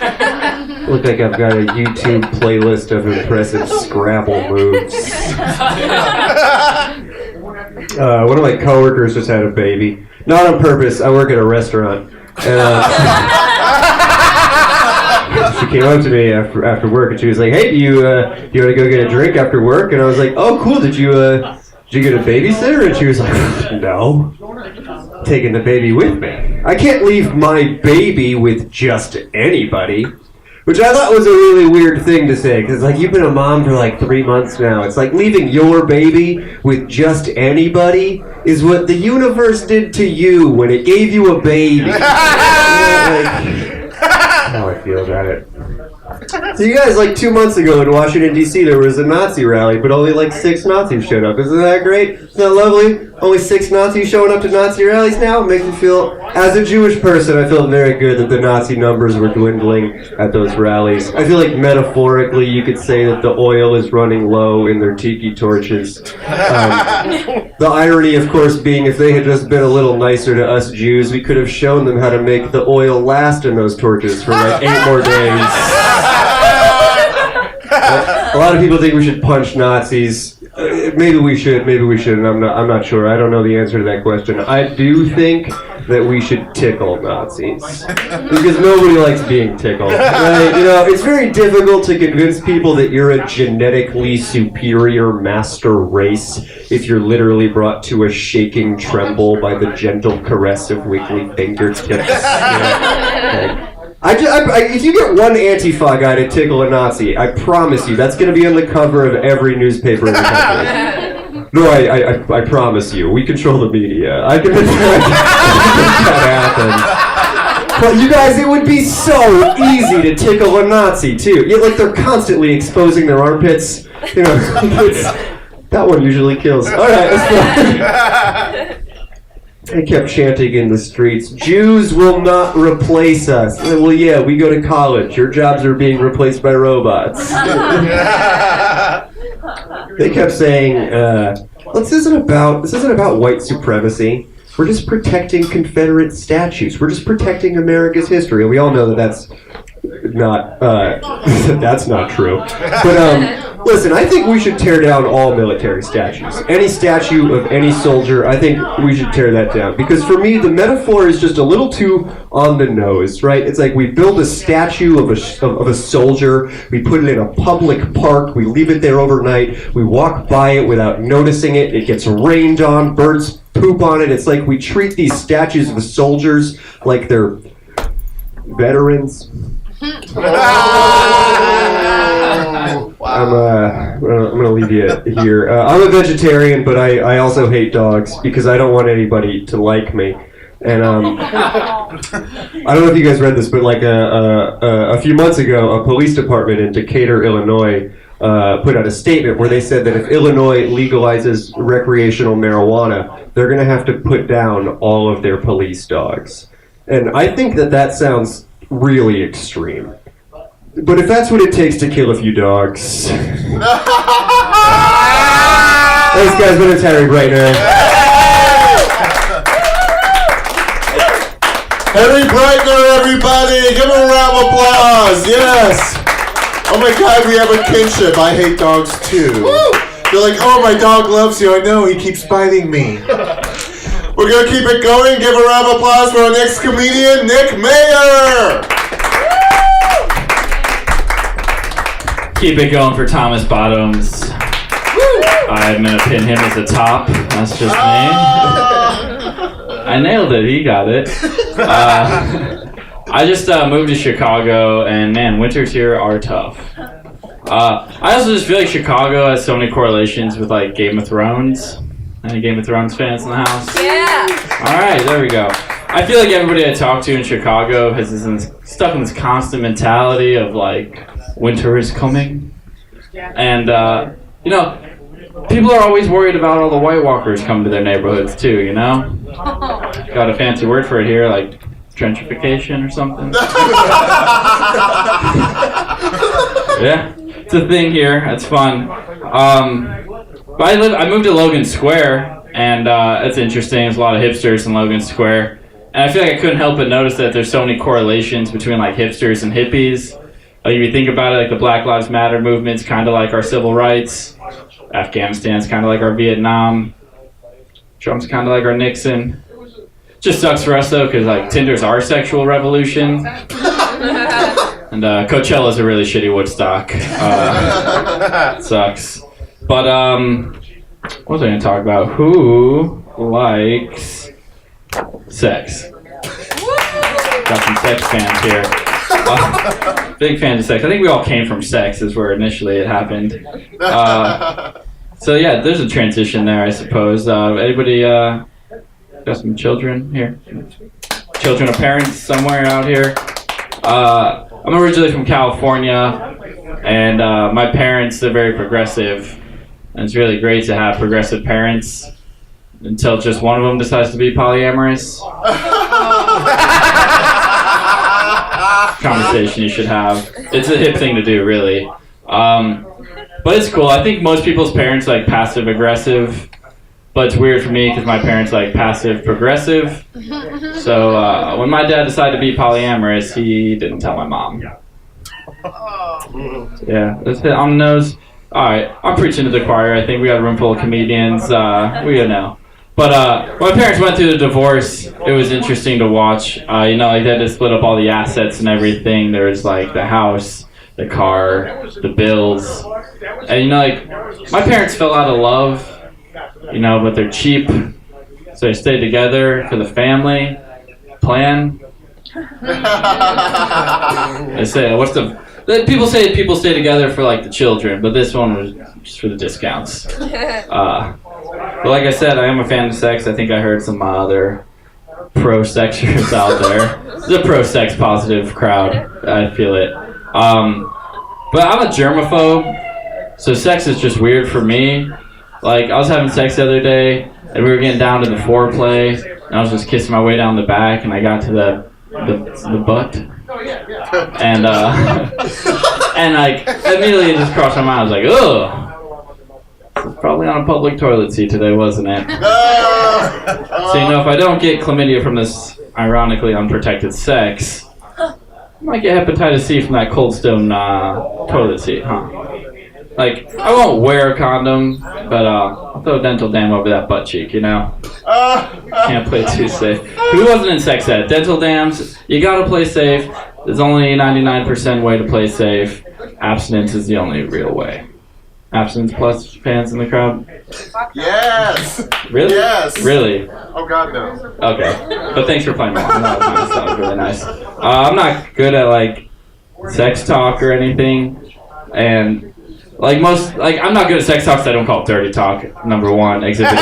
I look like I've got a YouTube playlist of impressive Scrabble moves. One of my coworkers just had a baby. Not on purpose. I work at a restaurant. And, she came up to me after work, and she was like, "Hey, do you want to go get a drink after work?" And I was like, "Oh, cool. Did you get a babysitter?" And she was like, "No, taking the baby with me. I can't leave my baby with just anybody." Which I thought was a really weird thing to say, because like, you've been a mom for like 3 months now. It's like leaving your baby with just anybody is what the universe did to you when it gave you a baby. How I feel about it. So you guys, like 2 months ago in Washington, D.C., there was a Nazi rally, but only like 6 Nazis showed up. Isn't that great? Isn't that lovely? Only 6 Nazis showing up to Nazi rallies now? It makes me feel, as a Jewish person, I feel very good that the Nazi numbers were dwindling at those rallies. I feel like metaphorically you could say that the oil is running low in their tiki torches. The irony, of course, being if they had just been a little nicer to us Jews, we could have shown them how to make the oil last in those torches for like 8 more days. A lot of people think we should punch Nazis. Maybe we should, maybe we shouldn't. I'm not sure. I don't know the answer to that question. I do think that we should tickle Nazis, because nobody likes being tickled. Right? You know, it's very difficult to convince people that you're a genetically superior master race if you're literally brought to a shaking tremble by the gentle caress of wiggly fingertips. You know? If you get one Antifa guy to tickle a Nazi, I promise you that's going to be on the cover of every newspaper in the country. No, I promise you. We control the media. I can make that happen. But you guys, it would be so easy to tickle a Nazi, too. Like, they're constantly exposing their armpits. You know, that one usually kills. All right, let's go. I kept chanting in the streets, Jews will not replace us. Well, yeah, we go to college. Your jobs are being replaced by robots. They kept saying, this isn't about white supremacy. We're just protecting Confederate statues. We're just protecting America's history. And we all know that that's not. That's not true. But listen, I think we should tear down all military statues. Any statue of any soldier, I think we should tear that down. Because for me, the metaphor is just a little too on the nose, right? It's like we build a statue of a soldier, we put it in a public park, we leave it there overnight, we walk by it without noticing it, it gets rained on, birds poop on it. It's like we treat these statues of soldiers like they're veterans. I'm gonna leave you here. I'm a vegetarian, but I also hate dogs because I don't want anybody to like me. And I don't know if you guys read this, but like a few months ago, a police department in Decatur, Illinois, put out a statement where they said that if Illinois legalizes recreational marijuana, they're gonna have to put down all of their police dogs. And I think that sounds really extreme. But if that's what it takes to kill a few dogs. Thanks, guys. My name's Harry Breitner. Harry Breitner, everybody! Give him a round of applause! Yes! Oh my god, we have a kinship. I hate dogs too. You're like, oh, my dog loves you. I know, he keeps biting me. We're gonna keep it going. Give a round of applause for our next comedian, Nick Mayer! Keep it going for Thomas Bottoms. I'm gonna pin him as the top. That's just me. I nailed it. He got it. I just moved to Chicago, and man, winters here are tough. I also just feel like Chicago has so many correlations with like Game of Thrones. Any Game of Thrones fans in the house? Yeah. All right, there we go. I feel like everybody I talk to in Chicago has stuck in this constant mentality of like, winter is coming. And, you know, people are always worried about all the White Walkers coming to their neighborhoods too, you know? Got a fancy word for it here, like gentrification or something. Yeah, it's a thing here. It's fun. But I moved to Logan Square, and it's interesting. There's a lot of hipsters in Logan Square. And I feel like I couldn't help but notice that there's so many correlations between like hipsters and hippies. Like if you think about it, like the Black Lives Matter movement's kind of like our civil rights. Afghanistan's kind of like our Vietnam. Trump's kind of like our Nixon. Just sucks for us though, because like Tinder's our sexual revolution. And Coachella's a really shitty Woodstock. Sucks. But what was I going to talk about? Who likes sex? Got some sex fans here. Big fans of sex. I think we all came from sex is where initially it happened. So yeah, there's a transition there, I suppose. Anybody got some children here? Children of parents somewhere out here? I'm originally from California, and my parents, they're very progressive. And it's really great to have progressive parents until just one of them decides to be polyamorous. Conversation you should have. It's a hip thing to do, really. But it's cool. I think most people's parents like passive aggressive, but it's weird for me because my parents like passive progressive. So when my dad decided to be polyamorous, he didn't tell my mom. Yeah, that's it on the nose. Alright, I'm preaching to the choir. I think we got a room full of comedians. We don't know. But when my parents went through the divorce, it was interesting to watch. You know, like they had to split up all the assets and everything. There was like the house, the car, the bills. And you know, like my parents fell out of love, you know, but they're cheap. So they stayed together for the family plan. They say, people say people stay together for like the children, but this one was just for the discounts. But like I said, I am a fan of sex. I think I heard some other pro-sexers out there. It's a pro-sex positive crowd. I feel it. But I'm a germaphobe, so sex is just weird for me. Like, I was having sex the other day, and we were getting down to the foreplay, and I was just kissing my way down the back, and I got to the butt. And and like immediately it just crossed my mind. I was like, ugh. Probably on a public toilet seat today, wasn't it? So you know, if I don't get chlamydia from this ironically unprotected sex, Might get hepatitis C from that Cold Stone toilet seat, huh? Like, I won't wear a condom, but I'll throw a dental dam over that butt cheek, you know? Can't play too safe. Who wasn't in sex ed? Dental dams, you gotta play safe. There's only a 99% way to play safe. Abstinence is the only real way. Abstinence plus fans in the crowd? Yes. Really? Yes. Really? Oh God, no. Okay. But thanks for playing along. That was nice. That was really nice. I'm not good at, like, sex talk or anything. And, like, I'm not good at sex talk, so I don't call it dirty talk, number one, exhibit A.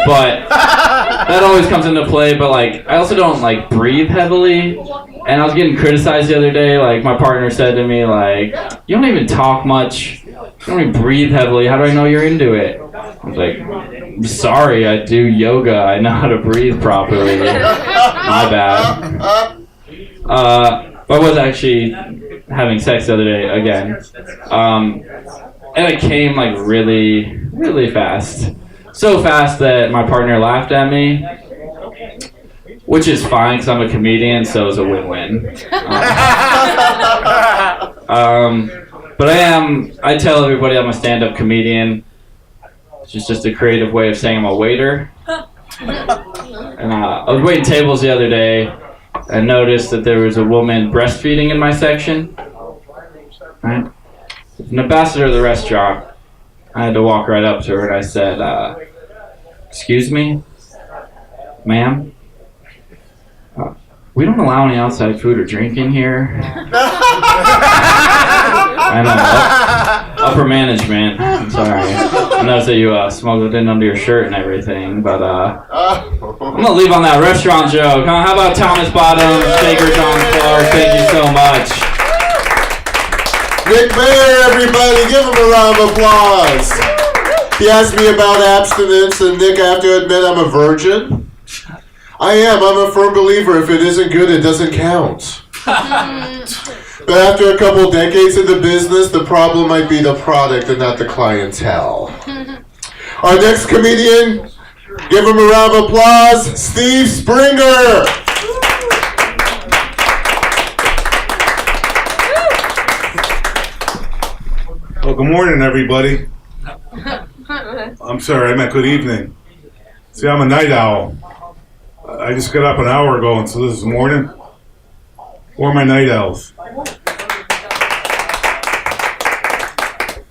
But that always comes into play. But, like, I also don't, like, breathe heavily. And I was getting criticized the other day. Like, my partner said to me, like, you don't even talk much. You don't even breathe heavily. How do I know you're into it? I was like, I'm sorry, I do yoga. I know how to breathe properly. My bad. I was actually having sex the other day again. And it came, like, really, really fast. So fast that my partner laughed at me. Which is fine, because I'm a comedian, so it's a win-win. But I tell everybody I'm a stand-up comedian. It's just a creative way of saying I'm a waiter. And I was waiting tables the other day and noticed that there was a woman breastfeeding in my section. Right? As an ambassador of the restaurant, I had to walk right up to her and I said, excuse me, ma'am? We don't allow any outside food or drink in here. I know. Upper management. I'm sorry. I noticed that you smuggled it in under your shirt and everything, but I'm gonna leave on that restaurant joke. Huh? How about Thomas Bottom, Shakers on Clark? Thank you so much. Nick Mayer, everybody, give him a round of applause. He asked me about abstinence, and Nick, I have to admit I'm a virgin. I am. I'm a firm believer. If it isn't good, it doesn't count. But after a couple decades in the business, the problem might be the product and not the clientele. Our next comedian, give him a round of applause, Steve Springer. Well, good morning, everybody. I'm sorry, I meant good evening. See, I'm a night owl. I just got up an hour ago, and so this is morning. Or my night owls.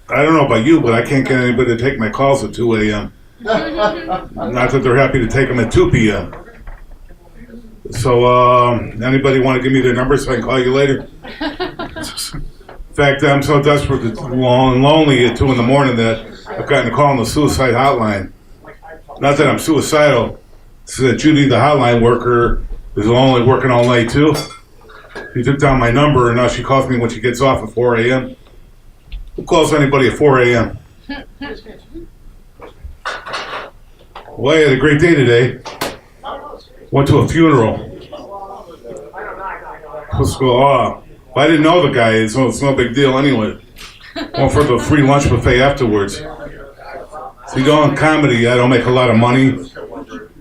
I don't know about you, but I can't get anybody to take my calls at 2 a.m. Not that they're happy to take them at 2 p.m. So, anybody want to give me their number so I can call you later? In fact, I'm so desperate and lonely at 2 in the morning that I've gotten a call on the suicide hotline. Not that I'm suicidal. So that Judy, the hotline worker, is only working all night too. She took down my number and now she calls me when she gets off at 4 a.m. Who calls anybody at 4 a.m.? Well, I had a great day today. Went to a funeral. Let's go, I didn't know the guy, so it's no big deal anyway. Went for the free lunch buffet afterwards. See, going comedy, I don't make a lot of money.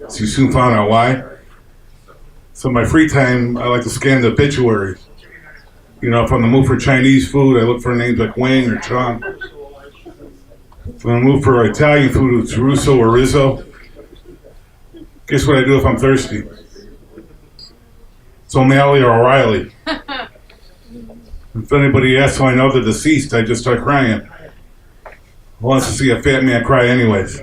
So you soon found out why. So my free time, I like to scan the obituaries. You know, if I'm in the mood for Chinese food, I look for names like Wang or Chong. If I'm in the mood for Italian food, it's Russo or Rizzo. Guess what I do if I'm thirsty? It's O'Malley or O'Reilly. If anybody asks how I know they're deceased, I just start crying. Who wants to see a fat man cry anyways?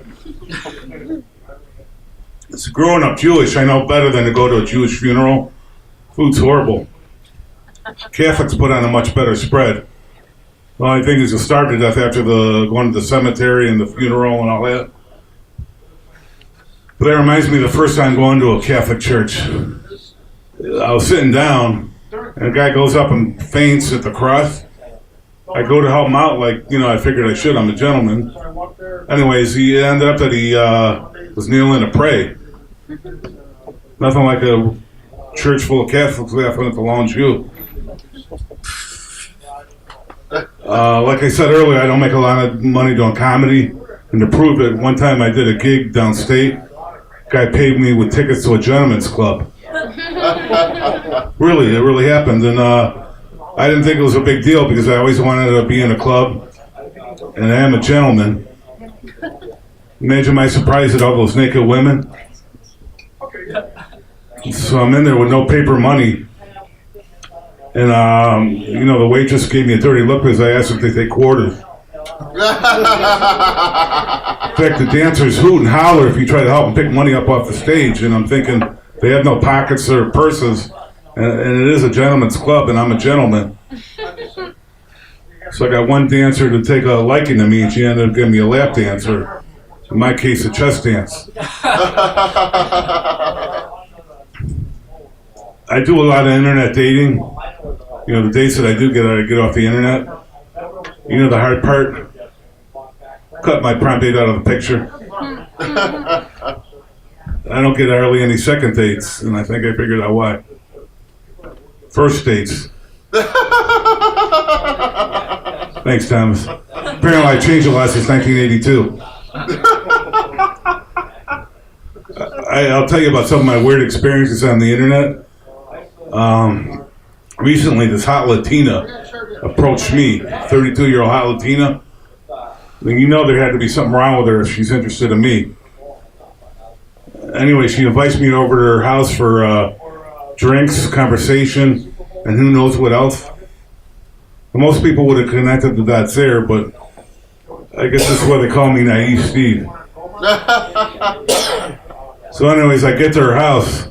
As growing up Jewish, I know better than to go to a Jewish funeral. Food's horrible. Catholics put on a much better spread. The only thing is you'll starve to death after going to the cemetery and the funeral and all that. But that reminds me of the first time going to a Catholic church. I was sitting down, and a guy goes up and faints at the cross. I go to help him out, like, you know, I figured I should. I'm a gentleman. Anyways, he ended up that he was kneeling to pray. Nothing like a church full of Catholics laughing at the lone Jew. Like I said earlier, I don't make a lot of money doing comedy. And to prove it, one time I did a gig downstate. Guy paid me with tickets to a gentleman's club. Really, it really happened. And I didn't think it was a big deal because I always wanted to be in a club. And I am a gentleman. Imagine my surprise at all those naked women. So I'm in there with no paper money. And, the waitress gave me a dirty look because I asked if they take quarters. In fact, the dancers hoot and holler if you try to help them pick money up off the stage. And I'm thinking, they have no pockets or purses. And it is a gentleman's club, and I'm a gentleman. So I got one dancer to take a liking to me, and she ended up giving me a lap dance, or in my case, a chest dance. I do a lot of internet dating. The dates that I do get off the internet. The hard part? Cut my prom date out of the picture. I don't get hardly any second dates, and I think I figured out why. First dates. Thanks, Thomas. Apparently I changed a lot since 1982. I'll tell you about some of my weird experiences on the internet. Recently, this hot Latina approached me, 32-year-old hot Latina. And there had to be something wrong with her if she's interested in me. Anyway, she invites me over to her house for drinks, conversation, and who knows what else. Most people would have connected the dots there, but I guess that's why they call me Naive Steve. So anyways, I get to her house,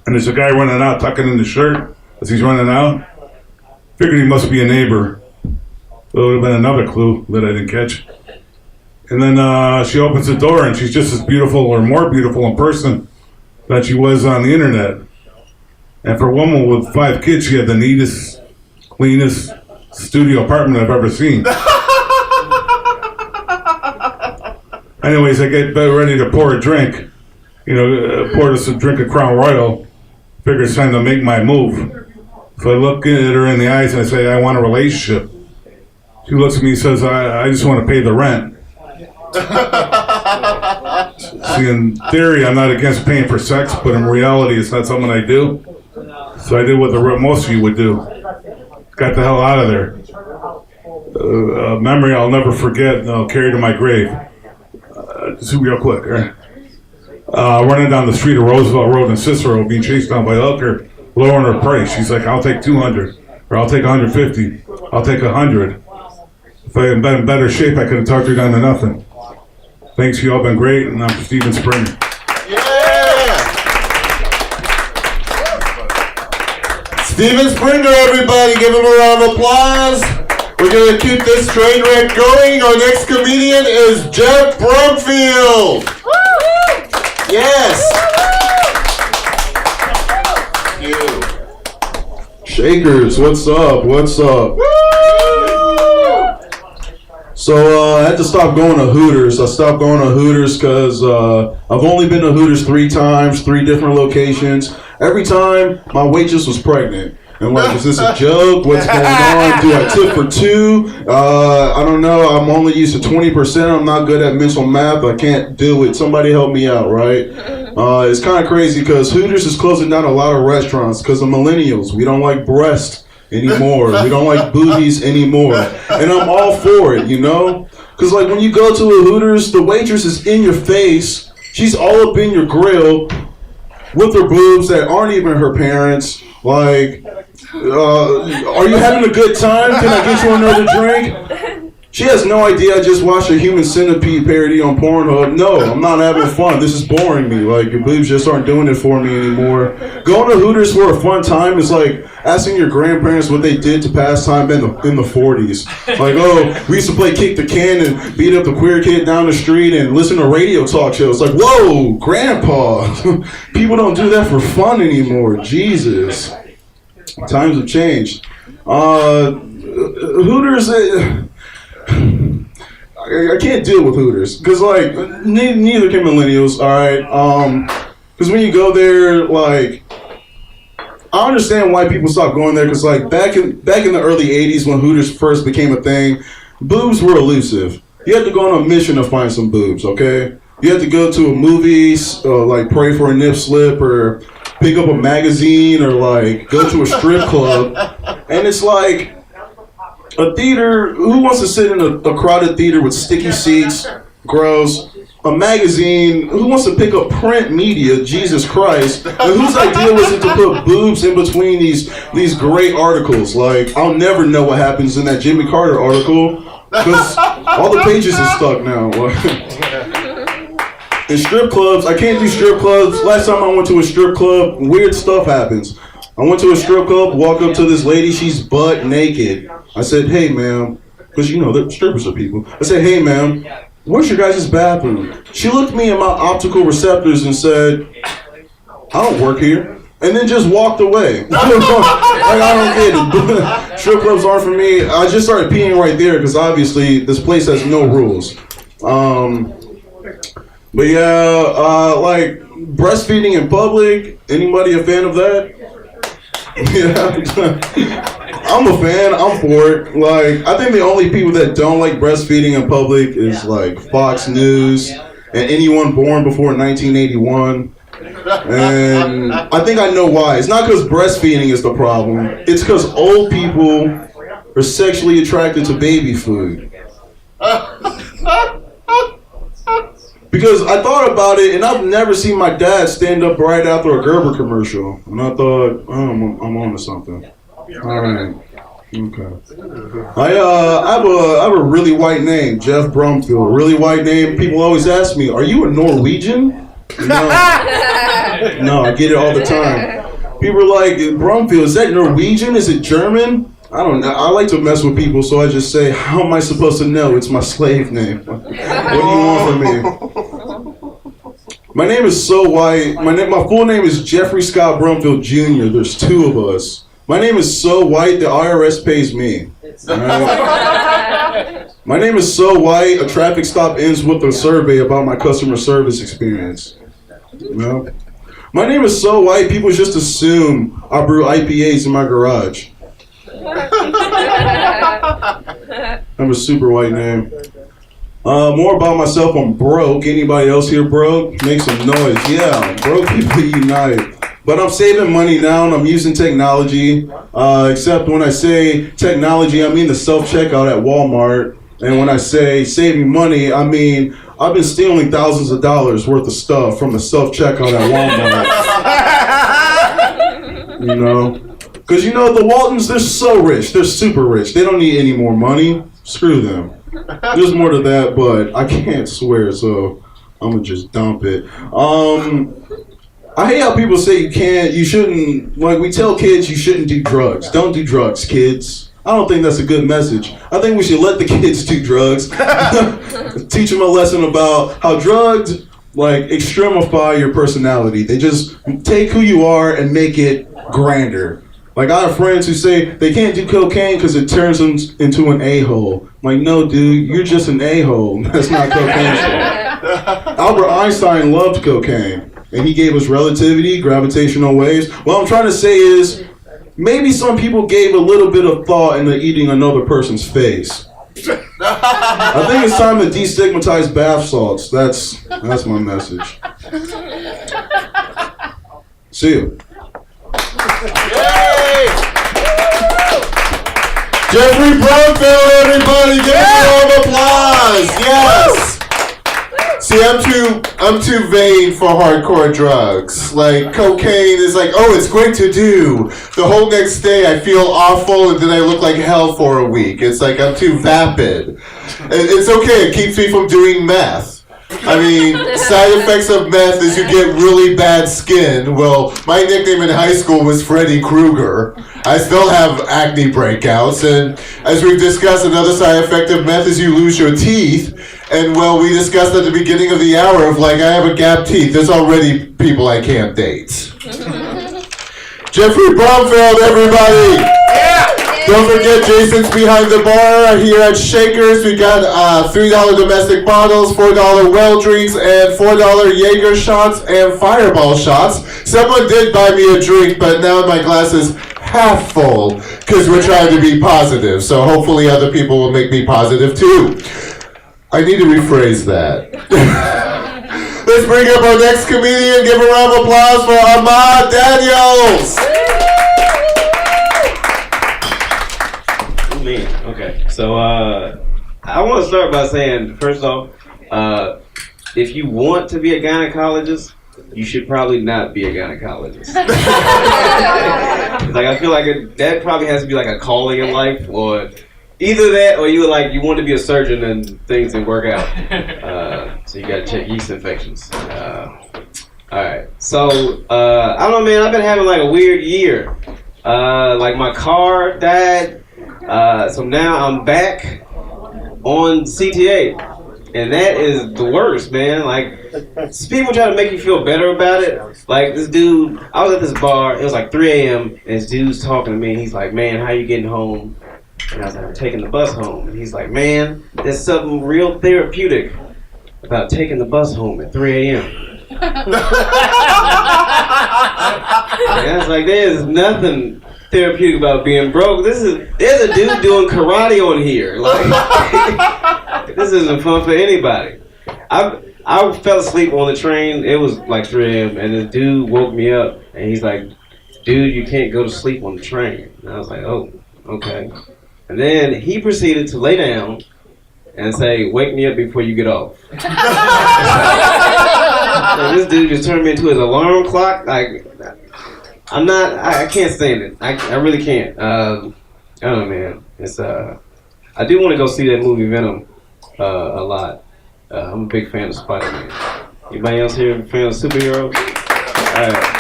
and there's a guy running out, tucking in his shirt as he's running out. Figured he must be a neighbor. That would have been another clue that I didn't catch. And then she opens the door, and she's just as beautiful or more beautiful in person than she was on the internet. And for a woman with 5 kids, she had the neatest, cleanest studio apartment I've ever seen. Anyways, I get ready to pour a drink. Poured us a drink of Crown Royal. Figure it's time to make my move. So I look at her in the eyes and I say, I want a relationship. She looks at me and says, I just want to pay the rent. See, in theory, I'm not against paying for sex, but in reality, it's not something I do. So I did what most of you would do. Got the hell out of there. A memory I'll never forget, and I'll carry to my grave. Just real quick, all right? Running down the street of Roosevelt Road in Cicero, being chased down by a hooker, lowering her price. She's like, I'll take 200, or I'll take 150, I'll take 100. If I had been in better shape, I could have talked her down to nothing. Thanks, you all been great, and I'm Steven Springer. Yeah! Steven Springer, everybody, give him a round of applause. We're going to keep this train wreck going. Our next comedian is Jeff Brumfield. Yes. Thank you. Shakers, what's up? What's up? So I had to stop going to Hooters. I stopped going to Hooters because I've only been to Hooters 3 times, 3 different locations. Every time, my waitress was pregnant. And like, is this a joke? What's going on? Do I tip for 2? I don't know. I'm only used to 20%. I'm not good at mental math. I can't do it. Somebody help me out, right? It's kind of crazy because Hooters is closing down a lot of restaurants because of millennials. We don't like breasts anymore. We don't like boobies anymore. And I'm all for it, Because like when you go to a Hooters, the waitress is in your face. She's all up in your grill with her boobs that aren't even her parents. Like, are you having a good time? Can I get you another drink? She has no idea I just watched a Human Centipede parody on Pornhub. No, I'm not having fun. This is boring me. Like, your boobs just aren't doing it for me anymore. Going to Hooters for a fun time is like asking your grandparents what they did to pass time in the 40s. Like, oh, we used to play kick the can and beat up the queer kid down the street and listen to radio talk shows. Like, whoa, grandpa. People don't do that for fun anymore. Jesus. Times have changed. Hooters, I can't deal with Hooters because like neither can millennials. All right, because when you go there, like I understand why people stopped going there because like back in the early '80s when Hooters first became a thing, boobs were elusive. You had to go on a mission to find some boobs. Okay, you had to go to a movie, like pray for a nip slip or pick up a magazine or like go to a strip club, and it's like a theater. Who wants to sit in a crowded theater with sticky seats? Gross. A magazine. Who wants to pick up print media? Jesus Christ. And whose idea was it to put boobs in between these great articles? Like, I'll never know what happens in that Jimmy Carter article because all the pages are stuck now. In strip clubs, I can't do strip clubs. Last time I went to a strip club, weird stuff happens. I went to a strip club, walk up to this lady, she's butt naked. I said, hey ma'am, because you know, the strippers are people. I said, hey ma'am, where's your guys' bathroom? She looked me in my optical receptors and said, I don't work here. And then just walked away. Like, I don't get it. Strip clubs aren't for me. I just started peeing right there because obviously this place has no rules. But yeah, like breastfeeding in public. Anybody a fan of that? Yeah. I'm a fan. I'm for it. Like, I think the only people that don't like breastfeeding in public is like Fox News and anyone born before 1981. And I think I know why. It's not because breastfeeding is the problem. It's because old people are sexually attracted to baby food. Because I thought about it, and I've never seen my dad stand up right after a Gerber commercial. And I thought, oh, I'm on to something. All right. Okay. I have a really white name, Jeff Brumfield. A really white name. People always ask me, are you a Norwegian? No. No, I get it all the time. People are like, Brumfield, is that Norwegian? Is it German? I don't know. I like to mess with people, so I just say, how am I supposed to know? It's my slave name. What do you want from me? My name is so white. My full name is Jeffrey Scott Brumfield Jr. There's two of us. My name is so white, the IRS pays me. Right? My name is so white, a traffic stop ends with a survey about my customer service experience. You know? My name is so white, people just assume I brew IPAs in my garage. I have a super white name. More about myself, I'm broke. Anybody else here broke? Make some noise. Yeah, broke people unite. But I'm saving money now and I'm using technology. Except when I say technology, I mean the self-checkout at Walmart. And when I say saving money, I mean I've been stealing thousands of dollars worth of stuff from the self-checkout at Walmart. You know? Because, you know, the Waltons, they're so rich. They're super rich. They don't need any more money. Screw them. There's more to that, but I can't swear, so I'm going to just dump it. I hate how people say you shouldn't, like we tell kids you shouldn't do drugs. Don't do drugs, kids. I don't think that's a good message. I think we should let the kids do drugs. Teach them a lesson about how drugs, like, extremify your personality. They just take who you are and make it grander. Like, I have friends who say they can't do cocaine because it turns them into an a-hole. I'm like, no, dude, you're just an a-hole. That's not cocaine stuff. Albert Einstein loved cocaine, and he gave us relativity, gravitational waves. What I'm trying to say is, maybe some people gave a little bit of thought into eating another person's face. I think it's time to destigmatize bath salts. That's my message. See you. Yay! Jeffrey Brumfield, everybody, give him a round of applause. Yes. See, I'm too vain for hardcore drugs. Like, cocaine is like, oh, it's great to do. The whole next day I feel awful and then I look like hell for a week. It's like I'm too vapid. It's okay, it keeps me from doing meth. I mean, side effects of meth is you get really bad skin. Well, my nickname in high school was Freddy Krueger. I still have acne breakouts, and as we've discussed, another side effect of meth is you lose your teeth. And well, we discussed at the beginning of the hour of like, I have a gapped teeth. There's already people I can't date. Jeffrey Brumfield, everybody! Yeah! Don't forget, Jason's behind the bar here at Shakers. We got $3 domestic bottles, $4 well drinks, and $4 Jaeger shots and Fireball shots. Someone did buy me a drink, but now my glass is half full because we're trying to be positive. So hopefully other people will make me positive too. I need to rephrase that. Let's bring up our next comedian. Give a round of applause for Ahmad Daniels. Man, okay. So I want to start by saying, first off, if you want to be a gynecologist, you should probably not be a gynecologist. Like, I feel like that probably has to be like a calling in life, or either that, or you want to be a surgeon and things didn't work out. So you got to check yeast infections. All right. So I don't know, man. I've been having like a weird year. Like my car died. So now I'm back on CTA, and that is the worst, man. Like, people try to make you feel better about it. Like, this dude, I was at this bar, it was like 3 a.m., and this dude's talking to me, and he's like, man, how you getting home? And I was like, I'm taking the bus home. And he's like, man, there's something real therapeutic about taking the bus home at 3 a.m. And I was like, there's nothing therapeutic about being broke. There's a dude doing karate on here. Like, this isn't fun for anybody. I fell asleep on the train. It was like 3 a.m. and this dude woke me up and he's like, dude, you can't go to sleep on the train. And I was like, oh, okay. And then he proceeded to lay down and say, wake me up before you get off. And this dude just turned me into his alarm clock. Like, I can't stand it. I really can't. I don't know, man. It's I do want to go see that movie Venom a lot. I'm a big fan of Spider-Man. Anybody else here a fan of superheroes?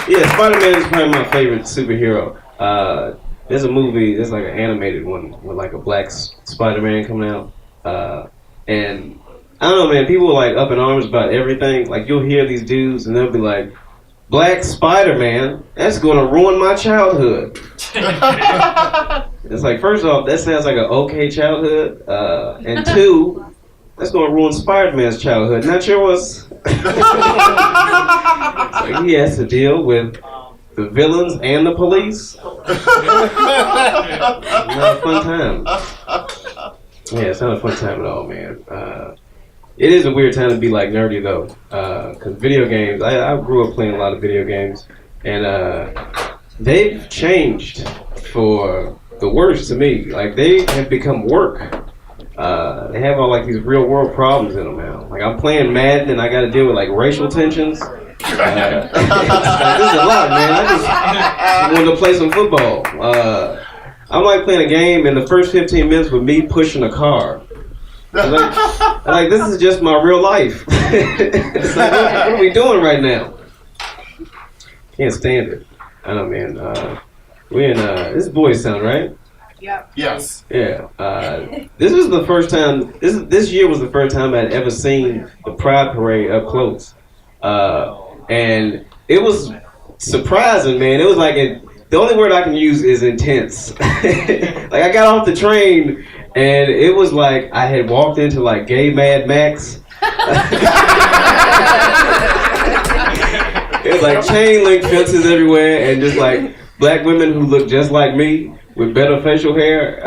Yeah, Spider-Man is probably my favorite superhero. There's a movie, there's like an animated one with like a black Spider-Man coming out. And I don't know, man, people are like up in arms about everything. Like, you'll hear these dudes and they'll be like, Black Spider-Man, that's gonna ruin my childhood. It's like, first off, that sounds like an okay childhood. And two, that's gonna ruin Spider-Man's childhood, not yours. Like, he has to deal with the villains and the police. Not a fun time. Yeah, it's not a fun time at all, man. It is a weird time to be like nerdy though, because video games, I grew up playing a lot of video games, and they've changed for the worst to me. Like, they have become work. They have all like these real world problems in them now. Like, I'm playing Madden and I got to deal with like racial tensions. This is a lot, man. I just wanted to play some football. I'm like playing a game and the first 15 minutes with me pushing a car. Like, this is just my real life. It's like, what are we doing right now? Can't stand it. I don't know, man. We're in this is Boys Town, right? Yep. Yes. Yeah. This was the first time. This year was the first time I'd ever seen the Pride Parade up close, and it was surprising, man. It was like the only word I can use is intense. Like, I got off the train. And it was like I had walked into like gay Mad Max. It was like chain link fences everywhere and just like black women who looked just like me with better facial hair.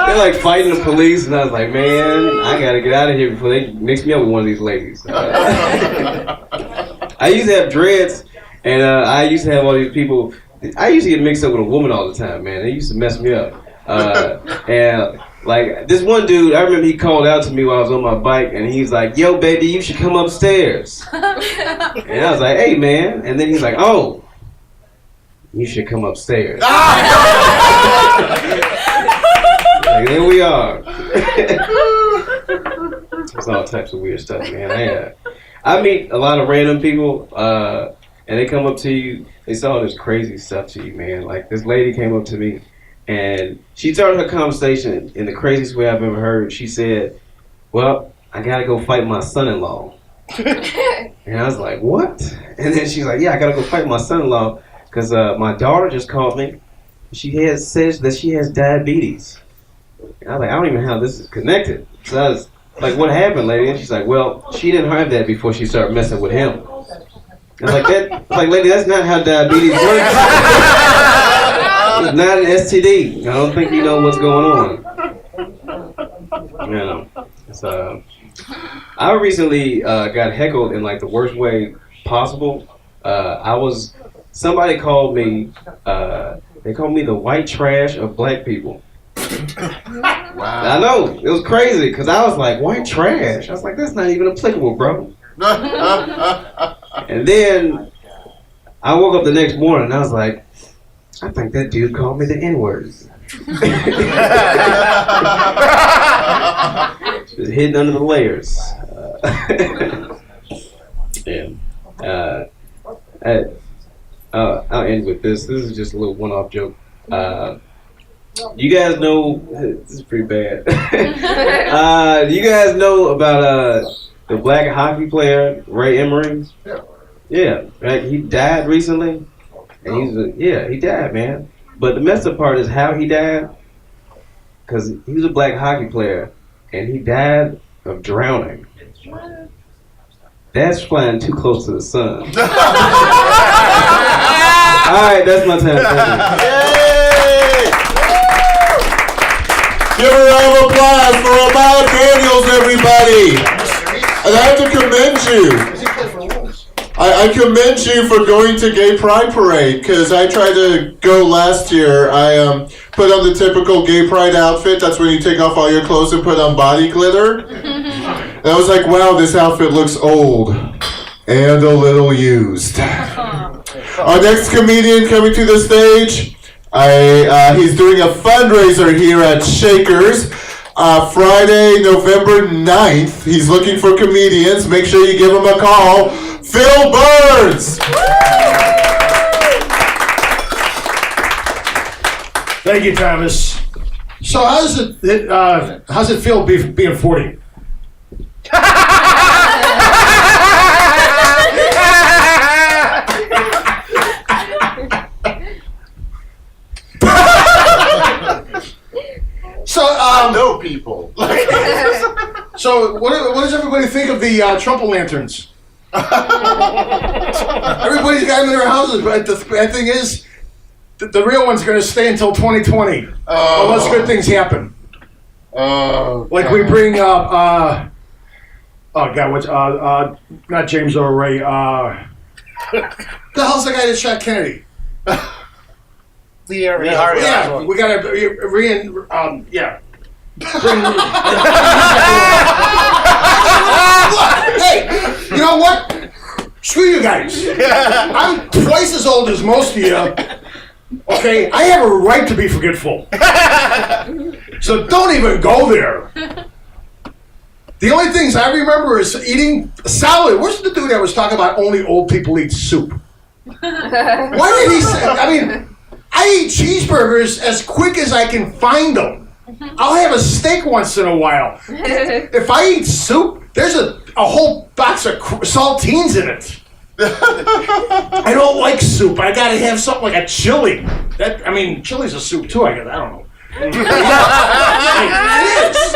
They're like fighting the police, and I was like, man, I gotta get out of here before they mix me up with one of these ladies. I used to have dreads, and I used to have all these people. I used to get mixed up with a woman all the time, man. They used to mess me up. And like, this one dude, I remember he called out to me while I was on my bike, and he's like, yo, baby, you should come upstairs. And I was like, hey, man. And then he's like, oh, you should come upstairs. Like, there we are. It's all types of weird stuff, man. I meet a lot of random people, and they come up to you. They saw all this crazy stuff to you, man. Like, this lady came up to me, and she started her conversation in the craziest way I've ever heard. She said, well, I gotta go fight my son-in-law. And I was like, what? And then she's like, yeah, I gotta go fight my son-in-law because my daughter just called me. She says that she has diabetes. And I was like, I don't even know how this is connected. So I was like, what happened, lady? And she's like, well, she didn't have that before she started messing with him. It's like, lady, that's not how diabetes works. It's not an STD. I don't think you know what's going on. You know, it's, I I recently got heckled in like the worst way possible. Somebody called me. They called me the white trash of black people. Wow. I know it was crazy because I was like, white trash. I was like, that's not even applicable, bro. And then I woke up the next morning and I was like, I think that dude called me the N-word. Just hidden under the layers. I'll end with this. This is just a little one-off joke. You guys know, this is pretty bad. Do you guys know about the black hockey player, Ray Emery? Yeah, right. He died recently. And he died, man. But the messed up part is how he died. Because he was a black hockey player, and he died of drowning. That's flying too close to the sun. Alright, that's my time. Give a round of applause for Ahmad Daniels, everybody. And I have to commend you. I commend you for going to Gay Pride Parade, because I tried to go last year. I put on the typical Gay Pride outfit. That's when you take off all your clothes and put on body glitter. And I was like, wow, this outfit looks old and a little used. Our next comedian coming to the stage, he's doing a fundraiser here at Shakers. Friday, November 9th. He's looking for comedians. Make sure you give him a call. Phil Burns! Thank you, Thomas. So how's it feel being 40? So I know people. So what does everybody think of the Trump lanterns? Everybody's got them in their houses, but the bad thing is, the real one's going to stay until 2020, unless good things happen. Like we bring up, not James Earl Ray. The hell's the guy that shot Kennedy? Lee Harvey. Yeah, we got to Hey, you know what? Screw you guys. I'm twice as old as most of you. Okay, I have a right to be forgetful. So don't even go there. The only things I remember is eating salad. Where's the dude that was talking about only old people eat soup? Why did he say? I mean, I eat cheeseburgers as quick as I can find them. I'll have a steak once in a while. If I eat soup, there's a whole box of saltines in it. I don't like soup. I gotta have something like a chili. Chili's a soup too. I don't know. It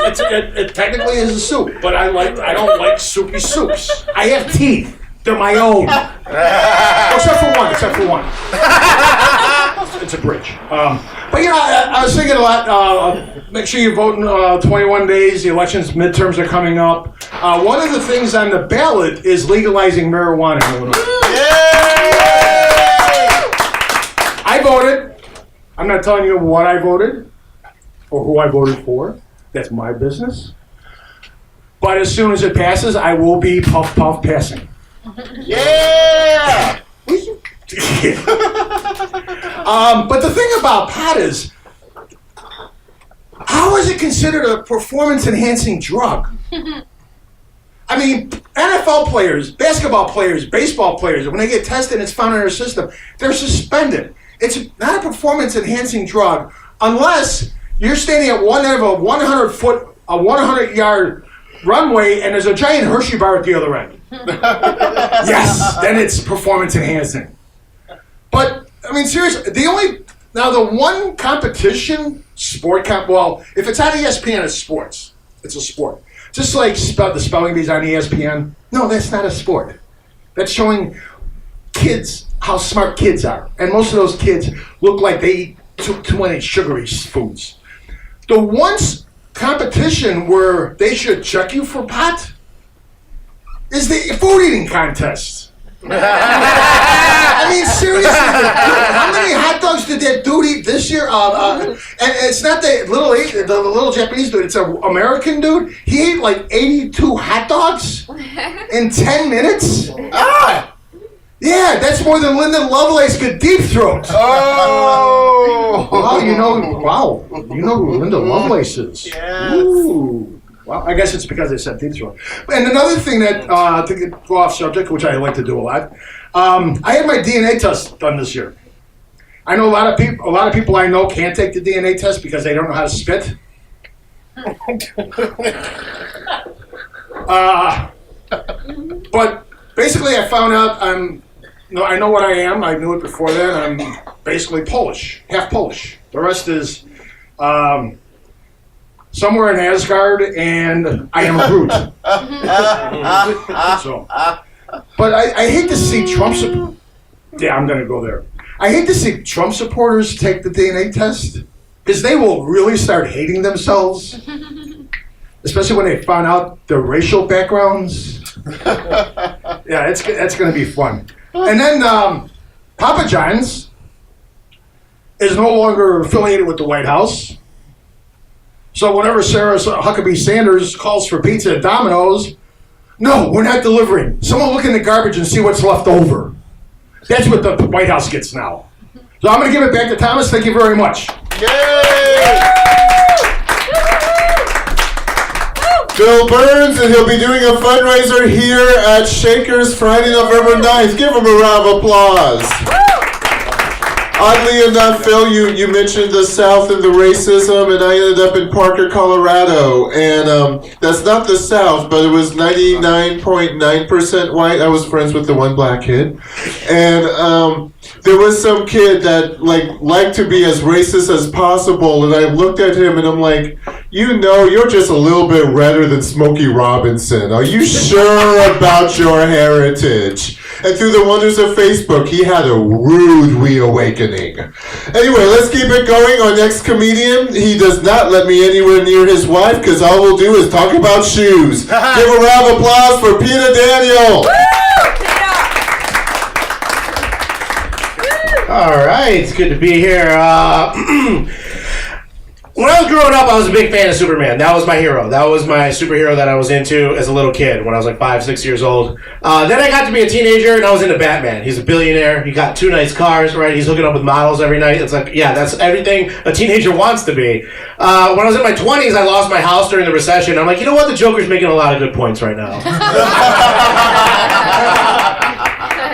is. It technically is a soup, but I don't like soupy soups. I have teeth. They're my own. Except for one. It's a bridge. But I was thinking a lot. Make sure you vote in 21 days. The elections, midterms are coming up. One of the things on the ballot is legalizing marijuana in Illinois. I voted. I'm not telling you what I voted or who I voted for. That's my business. But as soon as it passes, I will be puff passing. Yeah! But the thing about pot is, how is it considered a performance-enhancing drug? I mean, NFL players, basketball players, baseball players, when they get tested and it's found in their system, they're suspended. It's not a performance-enhancing drug unless you're standing at one end of a 100-yard runway and there's a giant Hershey bar at the other end. Yes, then it's performance-enhancing. But, I mean, seriously, the one competition, if it's on ESPN, it's sports. It's a sport. Just like the spelling bees on ESPN. No, that's not a sport. That's showing kids how smart kids are. And most of those kids look like they eat too many sugary foods. The one competition where they should check you for pot is the food eating contest. I mean, seriously, how many hot dogs did that dude eat this year? And it's not the little Japanese dude, it's an American dude. He ate like 82 hot dogs in 10 minutes. Yeah, that's more than Lyndon Lovelace could deep throat. Oh! Wow, you know who Linda Lovelace is. Yes. Ooh. Well, I guess it's because they said deep throat. And another thing that, to go off subject, which I like to do a lot, I had my DNA test done this year. I know a lot of people I know can't take the DNA test because they don't know how to spit. But basically, I found out I know what I am. I knew it before then. I'm basically Polish, half Polish. The rest is somewhere in Asgard, and I am a Groot. But I hate to see Trump supporters. Yeah, I'm going to go there. I hate to see Trump supporters take the DNA test because they will really start hating themselves, especially when they find out their racial backgrounds. Yeah, that's going to be fun. And then Papa John's is no longer affiliated with the White House. So whenever Sarah Huckabee Sanders calls for pizza at Domino's, no, we're not delivering. Someone look in the garbage and see what's left over. That's what the White House gets now. So I'm going to give it back to Thomas. Thank you very much. Yay! Bill Burns, and he'll be doing a fundraiser here at Shakers Friday, November 9th. Give him a round of applause. Oddly enough, Phil, you mentioned the South and the racism, and I ended up in Parker, Colorado, and that's not the South, but it was 99.9% white. I was friends with the one black kid, and there was some kid that liked to be as racist as possible, and I looked at him and I'm like, you're just a little bit redder than Smokey Robinson. Are you sure about your heritage? And through the wonders of Facebook, he had a rude reawakening. Anyway, let's keep it going. Our next comedian, he does not let me anywhere near his wife because all we'll do is talk about shoes. Give a round of applause for Peter Daniel. All right, it's good to be here. When I was growing up, I was a big fan of Superman. That was my hero. That was my superhero that I was into as a little kid when I was like 5, 6 years old. Then I got to be a teenager and I was into Batman. He's a billionaire. He got 2 nice cars, right? He's hooking up with models every night. It's like, yeah, that's everything a teenager wants to be. When I was in my 20s, I lost my house during the recession. I'm like, you know what? The Joker's making a lot of good points right now.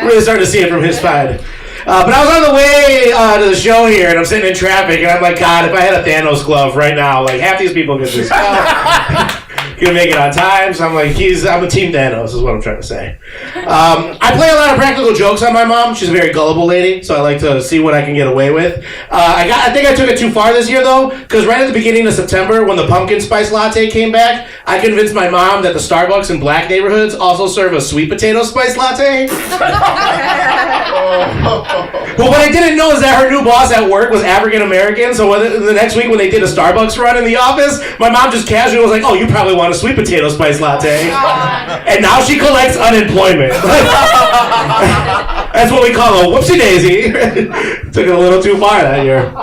Really starting to see it from his side. But I was on the way to the show here, and I'm sitting in traffic, and I'm like, God, if I had a Thanos glove right now, like, half these people get this gonna make it on time. So I'm like, I'm a team Thanos, is what I'm trying to say. I play a lot of practical jokes on my mom. She's a very gullible lady, so I like to see what I can get away with. I think I took it too far this year, though, because right at the beginning of September, when the pumpkin spice latte came back, I convinced my mom that the Starbucks in black neighborhoods also serve a sweet potato spice latte. But what I didn't know is that her new boss at work was African American, so the next week when they did a Starbucks run in the office, my mom just casually was like, oh, you probably want a sweet potato spice latte. And now she collects unemployment. That's what we call a whoopsie daisy. Took it a little too far that year.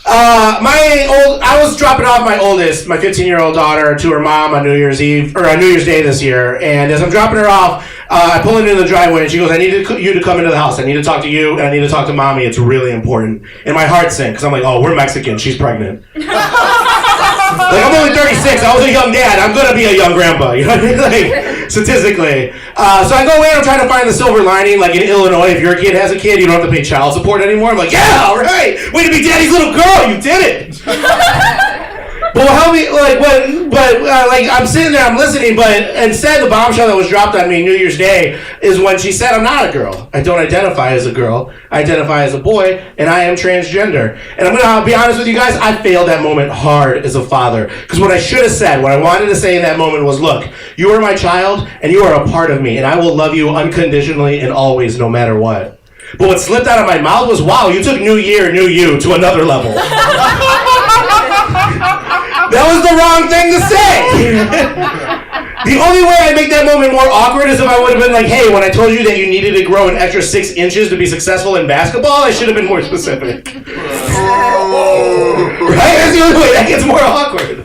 I was dropping off my oldest, my 15-year-old daughter, to her mom on New Year's Day this year. And as I'm dropping her off, I pull into the driveway and she goes, I need you to come into the house. I need to talk to you and I need to talk to mommy. It's really important. And my heart sank because I'm like, oh, we're Mexican. She's pregnant. Like, I'm only 36. I was a young dad. I'm going to be a young grandpa. You know what I mean? Like, statistically. So I go away and I'm trying to find the silver lining. Like in Illinois, if your kid has a kid, you don't have to pay child support anymore. I'm like, yeah, all right. Way to be daddy's little girl. You did it. But help me, I'm sitting there, I'm listening, but instead the bombshell that was dropped on me New Year's Day is when she said, I'm not a girl. I don't identify as a girl. I identify as a boy, and I am transgender. And I'm going to be honest with you guys, I failed that moment hard as a father. Because what I should have said, what I wanted to say in that moment was, look, you are my child, and you are a part of me, and I will love you unconditionally and always, no matter what. But what slipped out of my mouth was, wow, you took New Year, New You to another level. That was the wrong thing to say. The only way I'd make that moment more awkward is if I would have been like, hey, when I told you that you needed to grow an extra 6 inches to be successful in basketball, I should have been more specific. Right? That's the only way that gets more awkward.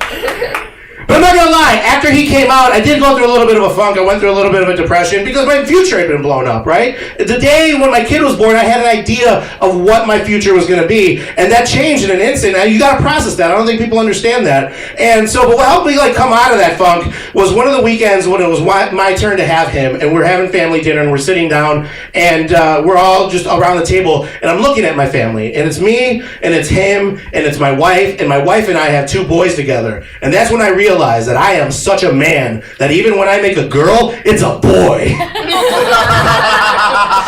But I'm not gonna lie, after he came out, I did go through a little bit of a funk. I went through a little bit of a depression because my future had been blown up, right? The day when my kid was born, I had an idea of what my future was gonna be, and that changed in an instant. Now, you gotta process that. I don't think people understand that. And so, but what helped me come out of that funk was one of the weekends when it was my turn to have him, and we're having family dinner, and we're sitting down, and we're all just around the table, and I'm looking at my family, and it's me, and it's him, and it's my wife, and my wife and I have 2 boys together. And that's when I realized that I am such a man that even when I make a girl, it's a boy.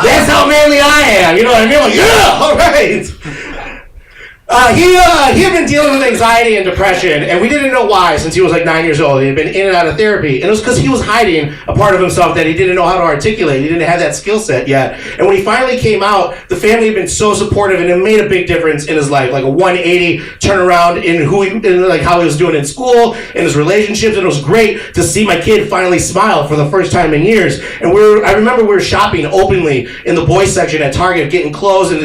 That's how manly I am. You know what I mean? Like, yeah, all right. He had been dealing with anxiety and depression, and we didn't know why since he was 9 years old. He had been in and out of therapy, and it was because he was hiding a part of himself that he didn't know how to articulate. He didn't have that skill set yet. And when he finally came out, the family had been so supportive, and it made a big difference in his life, like a 180 turnaround in how he was doing in school, in his relationships, and it was great to see my kid finally smile for the first time in years. And I remember we were shopping openly in the boys section at Target, getting clothes, and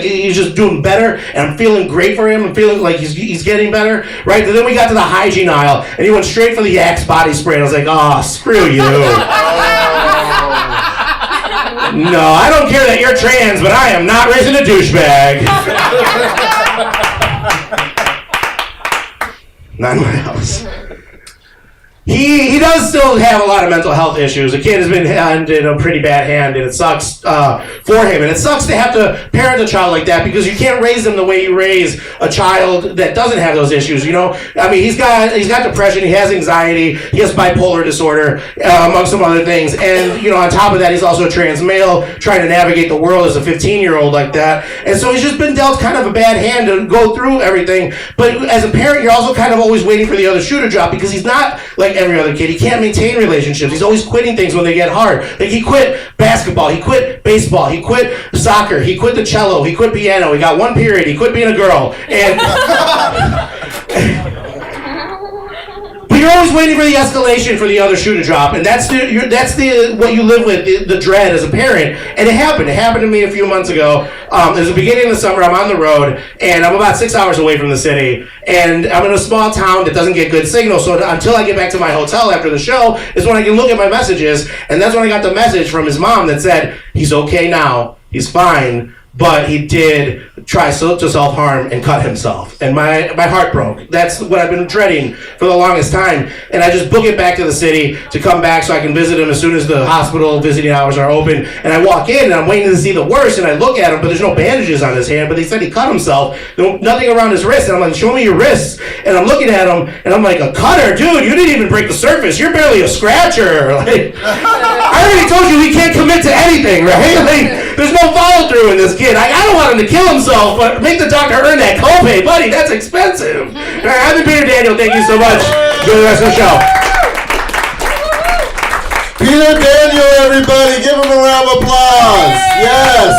he's just doing better, and I'm feeling great for him. I'm feeling like he's getting better, right? And then we got to the hygiene aisle, and he went straight for the Axe body spray, and I was like, oh, screw you. No, I don't care that you're trans, but I am not raising a douchebag. Not in my house. He does still have a lot of mental health issues. The kid has been in a pretty bad hand, and it sucks for him. And it sucks to have to parent a child like that because you can't raise them the way you raise a child that doesn't have those issues. You know, I mean, he's got depression, he has anxiety, he has bipolar disorder, among some other things. And on top of that, he's also a trans male trying to navigate the world as a 15-year-old like that. And so he's just been dealt kind of a bad hand to go through everything. But as a parent, you're also kind of always waiting for the other shoe to drop because he's not like every other kid. He can't maintain relationships. He's always quitting things when they get hard. Like he quit basketball, he quit baseball, he quit soccer, he quit the cello, he quit piano, he got 1 period, he quit being a girl. And but you're always waiting for the escalation for the other shoe to drop, and that's what you live with, the dread as a parent. And it happened to me a few months ago. It was the beginning of the summer. I'm on the road, and I'm about 6 hours away from the city, and I'm in a small town that doesn't get good signal, so until I get back to my hotel after the show is when I can look at my messages. And that's when I got the message from his mom that said, he's okay now, he's fine, but he did try to self-harm and cut himself. And my heart broke. That's what I've been dreading for the longest time. And I just book it back to the city to come back so I can visit him as soon as the hospital visiting hours are open. And I walk in and I'm waiting to see the worst, and I look at him, but there's no bandages on his hand, but they said he cut himself. Nothing around his wrist. And I'm like, show me your wrists. And I'm looking at him and I'm like, a cutter? Dude, you didn't even break the surface. You're barely a scratcher. Like, I already told you he can't commit to anything, right? Like, there's no follow through in this kid. I don't want him to kill himself, but make the doctor earn that copay, buddy. That's expensive. All right, I've been Peter Daniel. Thank you so much. Enjoy the rest of the show. Peter Daniel, everybody, give him a round of applause. Yes.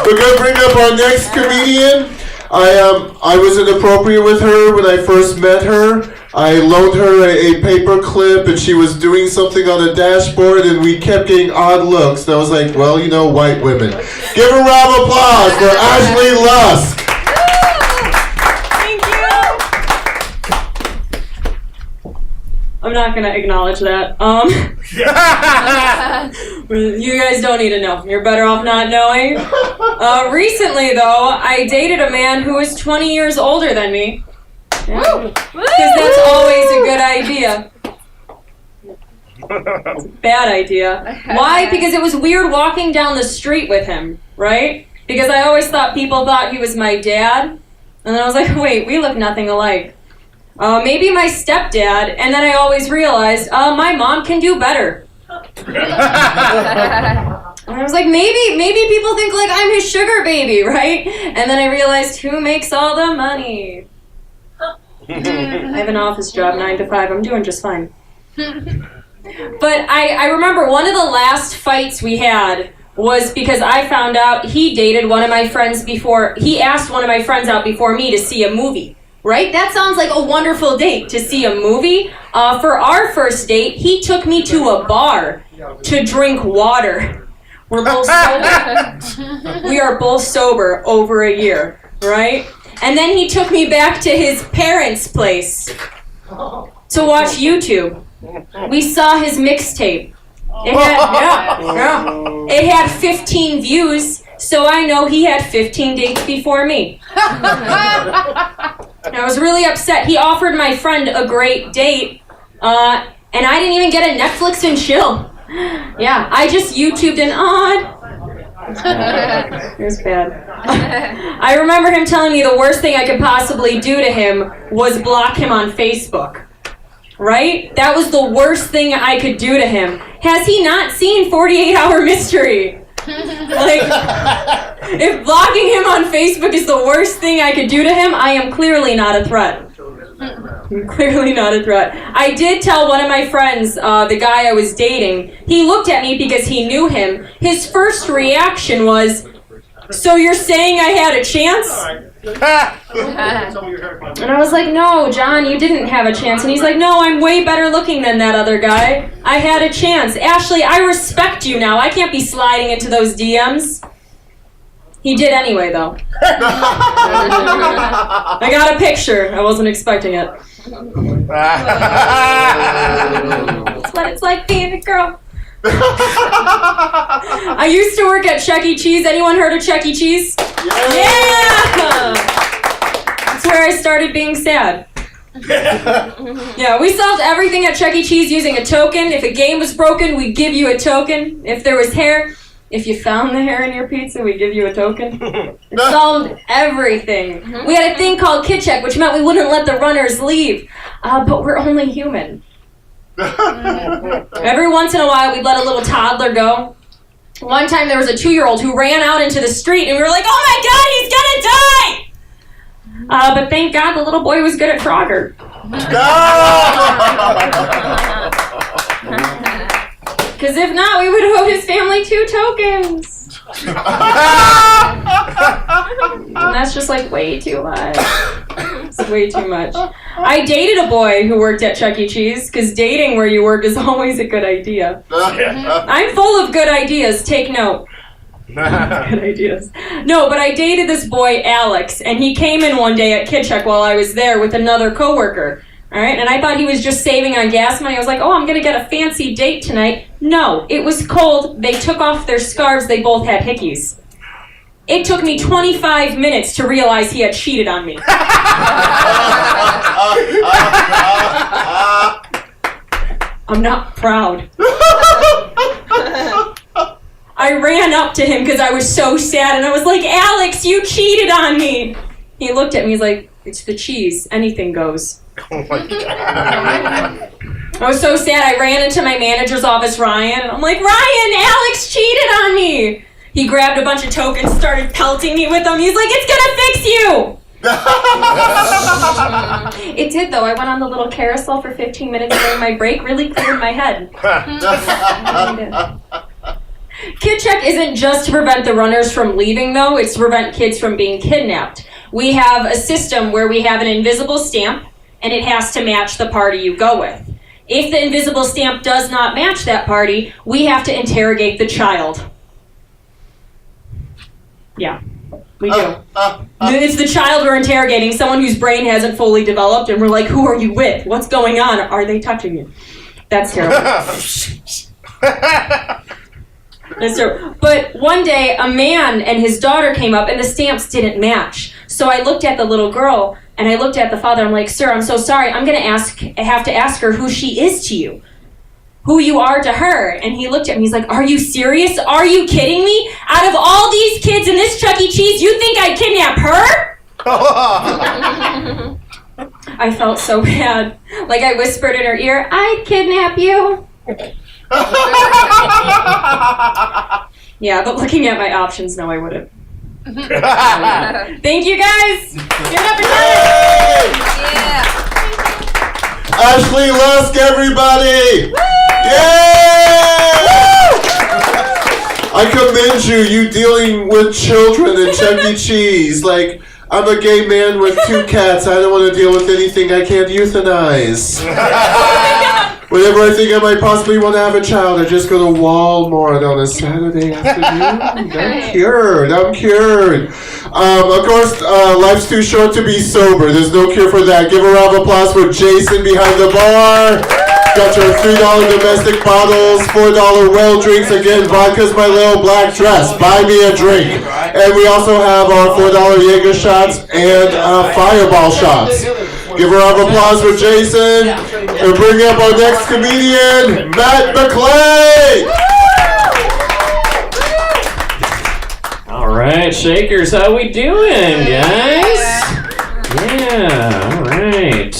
We're going to bring up our next comedian. I was inappropriate with her when I first met her. I loaned her a paper clip, and she was doing something on a dashboard, and we kept getting odd looks. And I was like, well, white women. Give a round of applause for Ashley Lusk. I'm not going to acknowledge that. You guys don't need to know. You're better off not knowing. Recently, though, I dated a man who was 20 years older than me. Because that's always a good idea. It's a bad idea. Why? Because it was weird walking down the street with him, right? Because I always thought people thought he was my dad. And then I was like, wait, we look nothing alike. Maybe my stepdad. And then I always realized, my mom can do better. And I was like, maybe people think like I'm his sugar baby, right? And then I realized, who makes all the money? I have an office job, 9 to 5. I'm doing just fine. But I remember one of the last fights we had was because I found out he dated one of my friends before. He asked one of my friends out before me to see a movie. Right? That sounds like a wonderful date, to see a movie. For our first date, he took me to a bar to drink water. We're both sober. We are both sober over a year, right? And then he took me back to his parents' place to watch YouTube. We saw his mixtape. It had 15 views, so I know he had 15 dates before me. I was really upset. He offered my friend a great date, and I didn't even get a Netflix and chill. Yeah, I just YouTubed an odd. It was bad. I remember him telling me the worst thing I could possibly do to him was block him on Facebook. Right? That was the worst thing I could do to him. Has he not seen 48 Hour Mystery? Like, if blocking him on Facebook is the worst thing I could do to him, I am clearly not a threat. I'm clearly not a threat. I did tell one of my friends, the guy I was dating, he looked at me because he knew him. His first reaction was, "So you're saying I had a chance?" And I was like, "No, John, you didn't have a chance." And he's like, "No, I'm way better looking than that other guy. I had a chance. Ashley, I respect you now. I can't be sliding into those DMs." He did anyway, though. I got a picture. I wasn't expecting it. That's what it's like being a girl. I used to work at Chuck E. Cheese. Anyone heard of Chuck E. Cheese? Yeah! That's where I started being sad. Yeah, we solved everything at Chuck E. Cheese using a token. If a game was broken, we'd give you a token. If there was hair, if you found the hair in your pizza, we'd give you a token. It solved everything. We had a thing called Kid Check, which meant we wouldn't let the runners leave. But we're only human. Every once in a while, we'd let a little toddler go. One time, there was a 2-year-old who ran out into the street, and we were like, "Oh my God, he's gonna die!" But thank God the little boy was good at Frogger. Because if not, we would owe his family 2 tokens. And that's just like way too much. It's way too much. I dated a boy who worked at Chuck E. Cheese, because dating where you work is always a good idea. I'm full of good ideas, take note. Good ideas. No, but I dated this boy, Alex, and he came in one day at Kid Check while I was there with another coworker. All right, and I thought he was just saving on gas money. I was like, "Oh, I'm going to get a fancy date tonight." No, it was cold. They took off their scarves. They both had hickeys. It took me 25 minutes to realize he had cheated on me. I'm not proud. I ran up to him because I was so sad, and I was like, "Alex, you cheated on me." He looked at me. He's like, "It's the cheese. Anything goes." Oh my God. I was so sad. I ran into my manager's office, Ryan, and I'm like, "Ryan, Alex cheated on me." He grabbed a bunch of tokens, started pelting me with them. He's like, "It's gonna fix you." It did, though. I went on the little carousel for 15 minutes during my break. Really cleared my head. Kid Check isn't just to prevent the runners from leaving, though. It's to prevent kids from being kidnapped. We have a system where we have an invisible stamp, and it has to match the party you go with. If the invisible stamp does not match that party, we have to interrogate the child. Yeah, we do. It's the child we're interrogating, someone whose brain hasn't fully developed, and we're like, "Who are you with? What's going on? Are they touching you?" That's terrible. That's true. But one day, a man and his daughter came up, and the stamps didn't match. So I looked at the little girl, and I looked at the father. I'm like, "Sir, I'm so sorry. I'm going to have to ask her who she is to you, who you are to her." And he looked at me. He's like, "Are you serious? Are you kidding me? Out of all these kids in this Chuck E. Cheese, you think I'd kidnap her?" I felt so bad. Like I whispered in her ear, "I'd kidnap you." Yeah, but looking at my options, no, I wouldn't. Thank you, guys. Give it up for Yeah. Ashley Lusk, everybody. Yay! I commend you dealing with children at Chuck E. Cheese. Like, I'm a gay man with 2 cats. I don't want to deal with anything I can't euthanize. Whenever I think I might possibly want to have a child, I just go to Walmart on a Saturday afternoon. I'm cured. Of course, life's too short to be sober. There's no cure for that. Give a round of applause for Jason behind the bar. Got your $3 domestic bottles, $4 well drinks. Again, vodka's my little black dress. Buy me a drink. And we also have our $4 Jaeger shots and Fireball shots. Give a round of applause for Jason. And bring up our next comedian, Matt MacLane. All right, Shakers, how we doing, guys? Yeah, all right.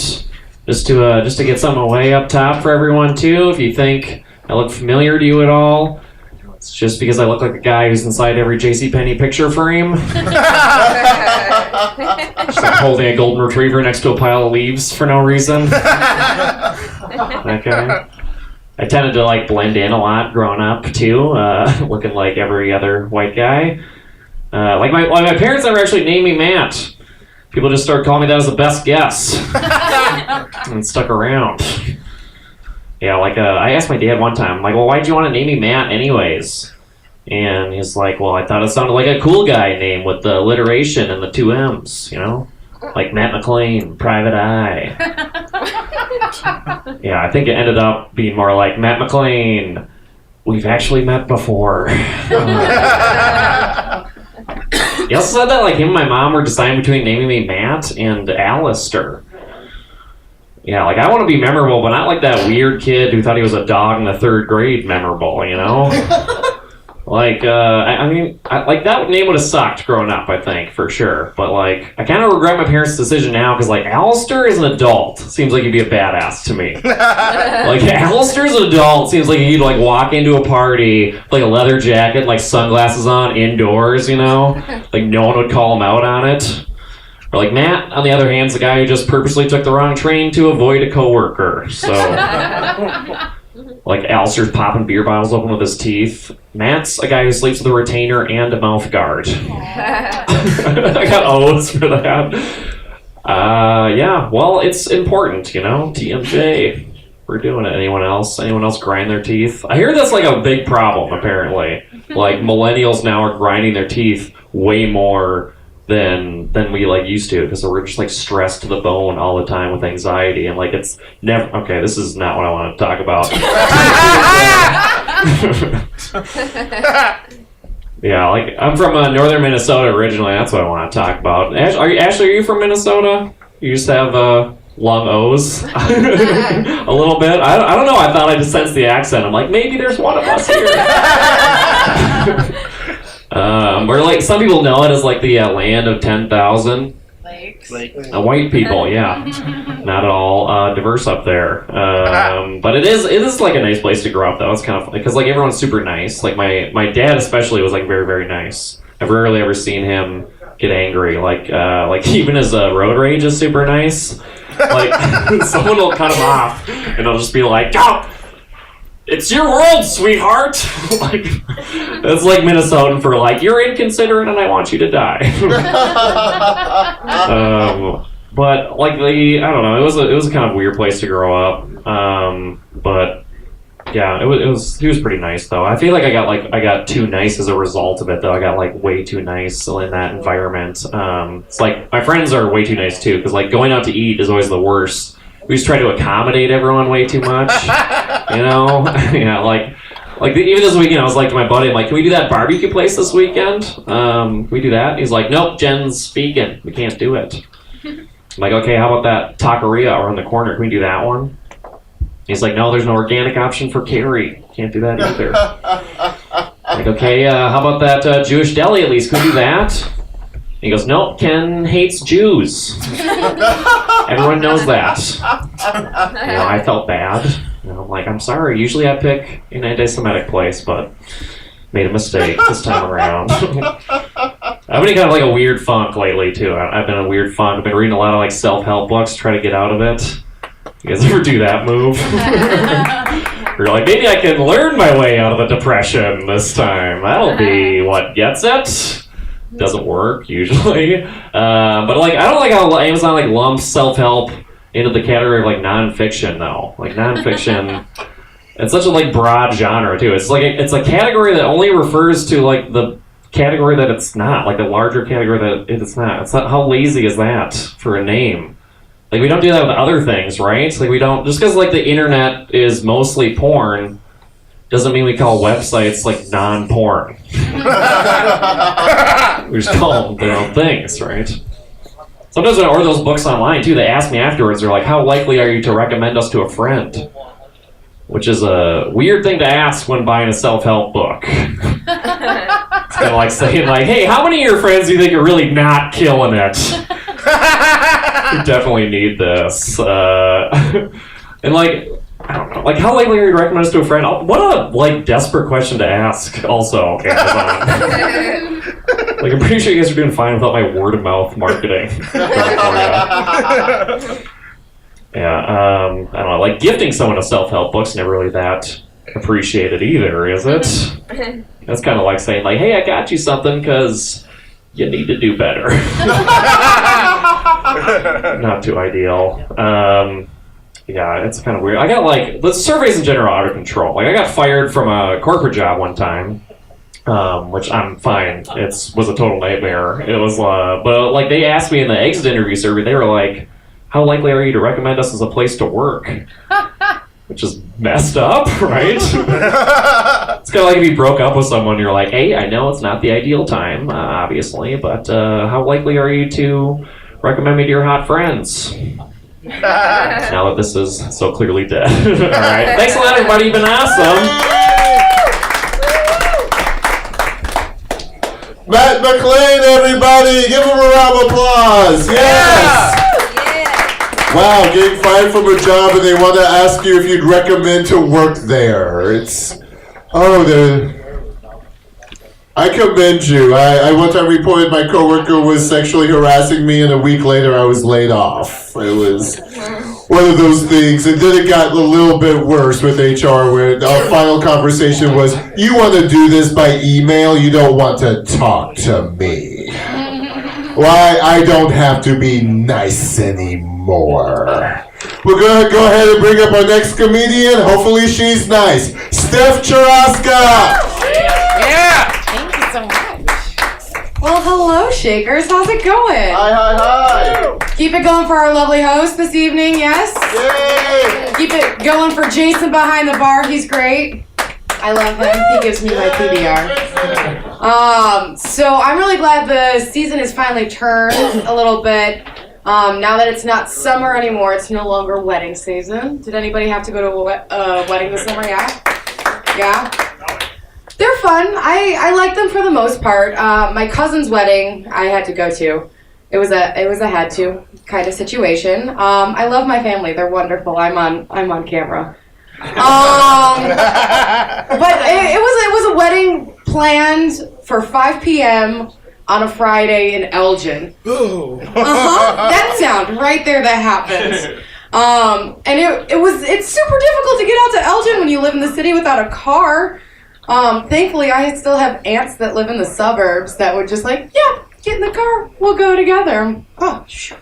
Just to get something way up top for everyone too. If you think I look familiar to you at all, it's just because I look like a guy who's inside every JCPenney picture frame. Just like holding a golden retriever next to a pile of leaves for no reason. Okay. I tended to like blend in a lot growing up too, looking like every other white guy. Like my parents never actually named me Matt. People just started calling me that as the best guess. And stuck around. Yeah, like I asked my dad one time, I'm like, well, why'd you want to name me Matt anyways? And he's like, well, I thought it sounded like a cool guy name with the alliteration and the 2 M's, you know? Like Matt MacLane, Private Eye. Yeah, I think it ended up being more like Matt MacLane, we've actually met before. He also said that like him and my mom were deciding between naming me Matt and Alistair. Yeah, like I want to be memorable, but not like that weird kid who thought he was a dog in the 3rd grade memorable, you know? Like, I mean, like that name would have sucked growing up, I think, for sure. But like, I kind of regret my parents' decision now because like Alistair is an adult. Seems like he'd be a badass to me. Like Alistair's an adult. Seems like he'd like walk into a party with like a leather jacket, like sunglasses on, indoors, you know? Like no one would call him out on it. Or like Matt, on the other hand, is the guy who just purposely took the wrong train to avoid a coworker. So, like Alistair's popping beer bottles open with his teeth. Matt's a guy who sleeps with a retainer and a mouth guard. I got O's for that. Yeah, well, it's important, you know? TMJ. We're doing it. Anyone else? Anyone else grind their teeth? I hear that's like a big problem, apparently. Like millennials now are grinding their teeth way more than we like used to because we're just like stressed to the bone all the time with anxiety and like it's never okay. This is not what I want to talk about. Yeah, like I'm from northern Minnesota originally. That's what I want to talk about. Ashley, are you from Minnesota? You just have long O's, a little bit. I don't know. I thought I just sensed the accent. I'm like maybe there's one of us here. Where like some people know it as like the land of 10,000 lakes. White people, yeah, not at all diverse up there. But it is like a nice place to grow up though. It's kind of because like everyone's super nice. Like my dad especially was like very very nice. I've rarely ever seen him get angry. Like even his road rage is super nice. Like someone will cut him off and he'll just be like, "Go! It's your world, sweetheart." Like it's like Minnesotan for like you're inconsiderate and I want you to die. But like I don't know, it was a kind of weird place to grow up. But yeah, he was pretty nice though. I feel like I got too nice as a result of it though. I got like way too nice in that environment. It's like my friends are way too nice too because like going out to eat is always the worst. We just try to accommodate everyone way too much, you know? Yeah, like even this weekend, I was like to my buddy, I'm like, can we do that barbecue place this weekend? Can we do that? He's like, nope, Jen's vegan. We can't do it. I'm like, okay, how about that taqueria around the corner? Can we do that one? He's like, no, there's no organic option for Carrie. Can't do that either. I'm like, okay, how about that Jewish deli at least? Can we do that? He goes, nope, Ken hates Jews. Everyone knows that. You know, I felt bad. You know, I'm like, I'm sorry. Usually I pick an anti-Semitic place, but made a mistake this time around. I've been in kind of like a weird funk lately, too. I've been in a weird funk. I've been reading a lot of like self-help books to try to get out of it. You guys ever do that move? You're like, maybe I can learn my way out of the depression this time. That'll be what gets it. doesn't work usually. But like, I don't like how Amazon like lumps self-help into the category of like nonfiction though. Like nonfiction, it's such a like broad genre too. It's like it's a category that only refers to like the category that it's not, like the larger category that it's not. It's not. How lazy is that for a name? Like we don't do that with other things, right? Like we don't, just because like the internet is mostly porn doesn't mean we call websites like non-porn. We just call them their own things, right? Sometimes when I order those books online too, they ask me afterwards, they're like, how likely are you to recommend us to a friend? Which is a weird thing to ask when buying a self-help book. It's kind of like saying like, hey, how many of your friends do you think are really not killing it? You definitely need this. And like, I don't know, like how likely are you to recommend us to a friend? What a like desperate question to ask also, Amazon. Like I'm pretty sure you guys are doing fine without my word of mouth marketing. Yeah, I don't know, like gifting someone a self-help book's never really that appreciated either, is it? That's kind of like saying like, hey, I got you something because you need to do better. Not too ideal. Yeah, it's kind of weird. I got like, the surveys in general are out of control. Like I got fired from a corporate job one time, which I'm fine. It was a total nightmare. It was, but like they asked me in the exit interview survey, they were like, how likely are you to recommend us as a place to work? Which is messed up, right? It's kind of like if you broke up with someone, you're like, hey, I know it's not the ideal time, obviously, but how likely are you to recommend me to your hot friends? Now that this is so clearly dead. All right. Thanks a lot, everybody. You've been awesome. Matt MacLane, everybody. Give him a round of applause. Yes. Wow, getting fired from a job and they want to ask you if you'd recommend to work there. I commend you. I one time reported my coworker was sexually harassing me and a week later I was laid off. It was one of those things. And then it got a little bit worse with HR where our final conversation was, you want to do this by email? You don't want to talk to me. Why, I don't have to be nice anymore. We're going to go ahead and bring up our next comedian. Hopefully she's nice. Steph Charaska! Yeah! Thank you so much. Well, hello, Shakers. How's it going? Hi. Keep it going for our lovely host this evening, yes? Yay! Keep it going for Jason behind the bar. He's great. I love him. He gives me my PBR. So I'm really glad the season has finally turned a little bit. Now that it's not summer anymore, it's no longer wedding season. Did anybody have to go to a wedding this summer? Yeah? They're fun. I like them for the most part. My cousin's wedding I had to go to. It was a had to kind of situation. I love my family. They're wonderful. I'm on camera. But it was a wedding planned for 5 p.m. on a Friday in Elgin. That sound right there that happens. And it's super difficult to get out to Elgin when you live in the city without a car. Thankfully, I still have aunts that live in the suburbs that would just like, yeah, get in the car, we'll go together. Oh, sure.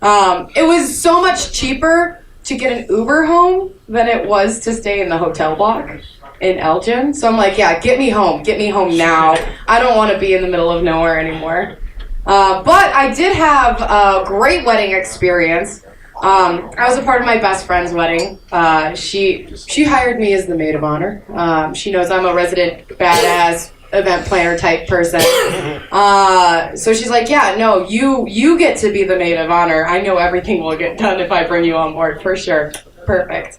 It was so much cheaper to get an Uber home than it was to stay in the hotel block in Elgin. So I'm like, yeah, get me home now. I don't want to be in the middle of nowhere anymore. But I did have a great wedding experience. I was a part of my best friend's wedding. She hired me as the maid of honor. She knows I'm a resident badass event planner type person. So she's like, yeah, no, you get to be the maid of honor. I know everything will get done if I bring you on board, for sure. Perfect.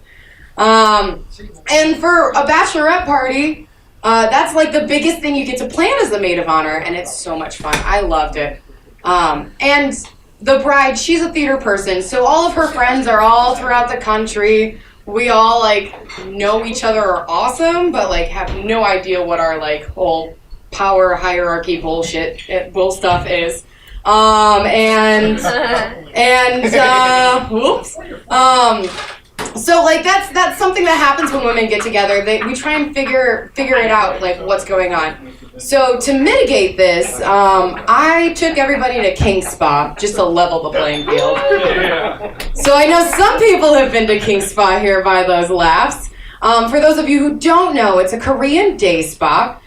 And for a bachelorette party, that's like the biggest thing you get to plan as the maid of honor, and it's so much fun. I loved it. And the bride, she's a theater person, so all of her friends are all throughout the country. We all like know each other are awesome, but like have no idea what our like whole power hierarchy bull stuff is. So like that's something that happens when women get together. We try and figure it out, like what's going on. So to mitigate this, I took everybody to King Spa just to level the playing field. So I know some people have been to King Spa here by those laughs. For those of you who don't know, it's a Korean day spa.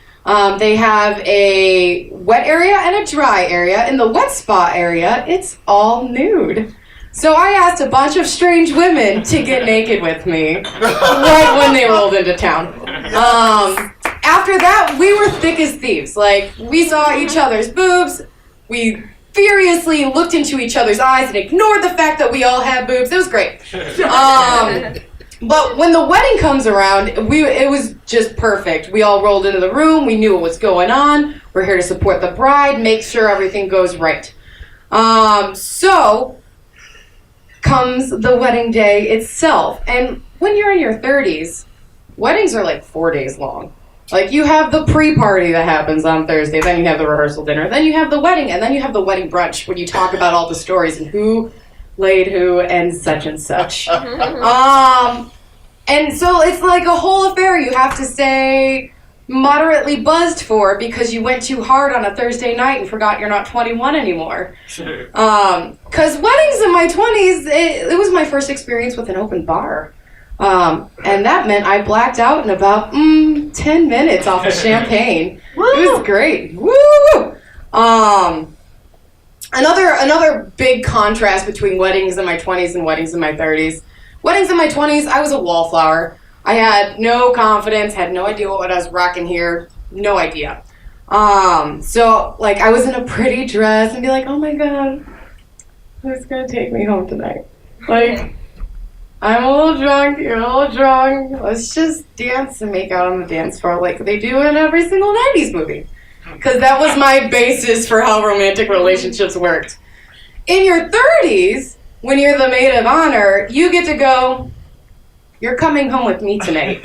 They have a wet area and a dry area. In the wet spa area, it's all nude. So I asked a bunch of strange women to get naked with me right when they rolled into town. After that, we were thick as thieves. Like, we saw each other's boobs. We furiously looked into each other's eyes and ignored the fact that we all had boobs. It was great. But when the wedding comes around, it was just perfect. We all rolled into the room. We knew what was going on. We're here to support the bride, make sure everything goes right. So comes the wedding day itself. And when you're in your 30s, weddings are like 4 days long. Like, you have the pre-party that happens on Thursday, then you have the rehearsal dinner, then you have the wedding, and then you have the wedding brunch when you talk about all the stories and who laid who and such and such. And so it's like a whole affair you have to stay moderately buzzed for because you went too hard on a Thursday night and forgot you're not 21 anymore. Because weddings in my 20s, it was my first experience with an open bar. And that meant I blacked out in about 10 minutes off of champagne. It was great. Woo! Another big contrast between weddings in my 20s and weddings in my 30s. Weddings in my 20s, I was a wallflower. I had no confidence, had no idea what I was rocking here, no idea. So like I was in a pretty dress and be like, oh my god, who's gonna take me home tonight? Like, I'm a little drunk, you're a little drunk, let's just dance and make out on the dance floor like they do in every single 90s movie. Because that was my basis for how romantic relationships worked. In your 30s, when you're the maid of honor, you get to go, you're coming home with me tonight.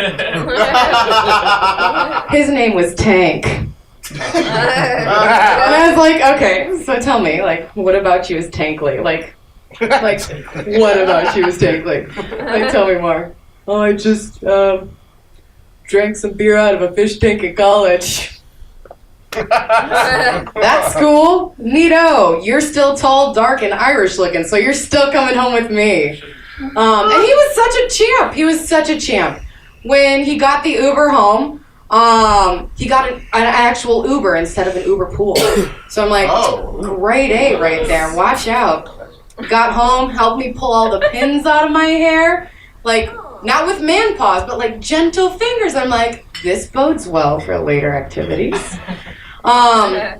His name was Tank. And I was like, okay, so tell me, like, what about you is Tankly? Like, what about you is Tankly? Like, tell me more. Oh, I just drank some beer out of a fish tank in college. That's cool. Neato. You're still tall, dark, and Irish looking, so you're still coming home with me. And he was such a champ. He was such a champ. When he got the Uber home, he got an actual Uber instead of an Uber pool. So I'm like, grade A right there. Watch out. Got home, helped me pull all the pins out of my hair. Like, not with man paws, but like gentle fingers. I'm like, this bodes well for later activities. And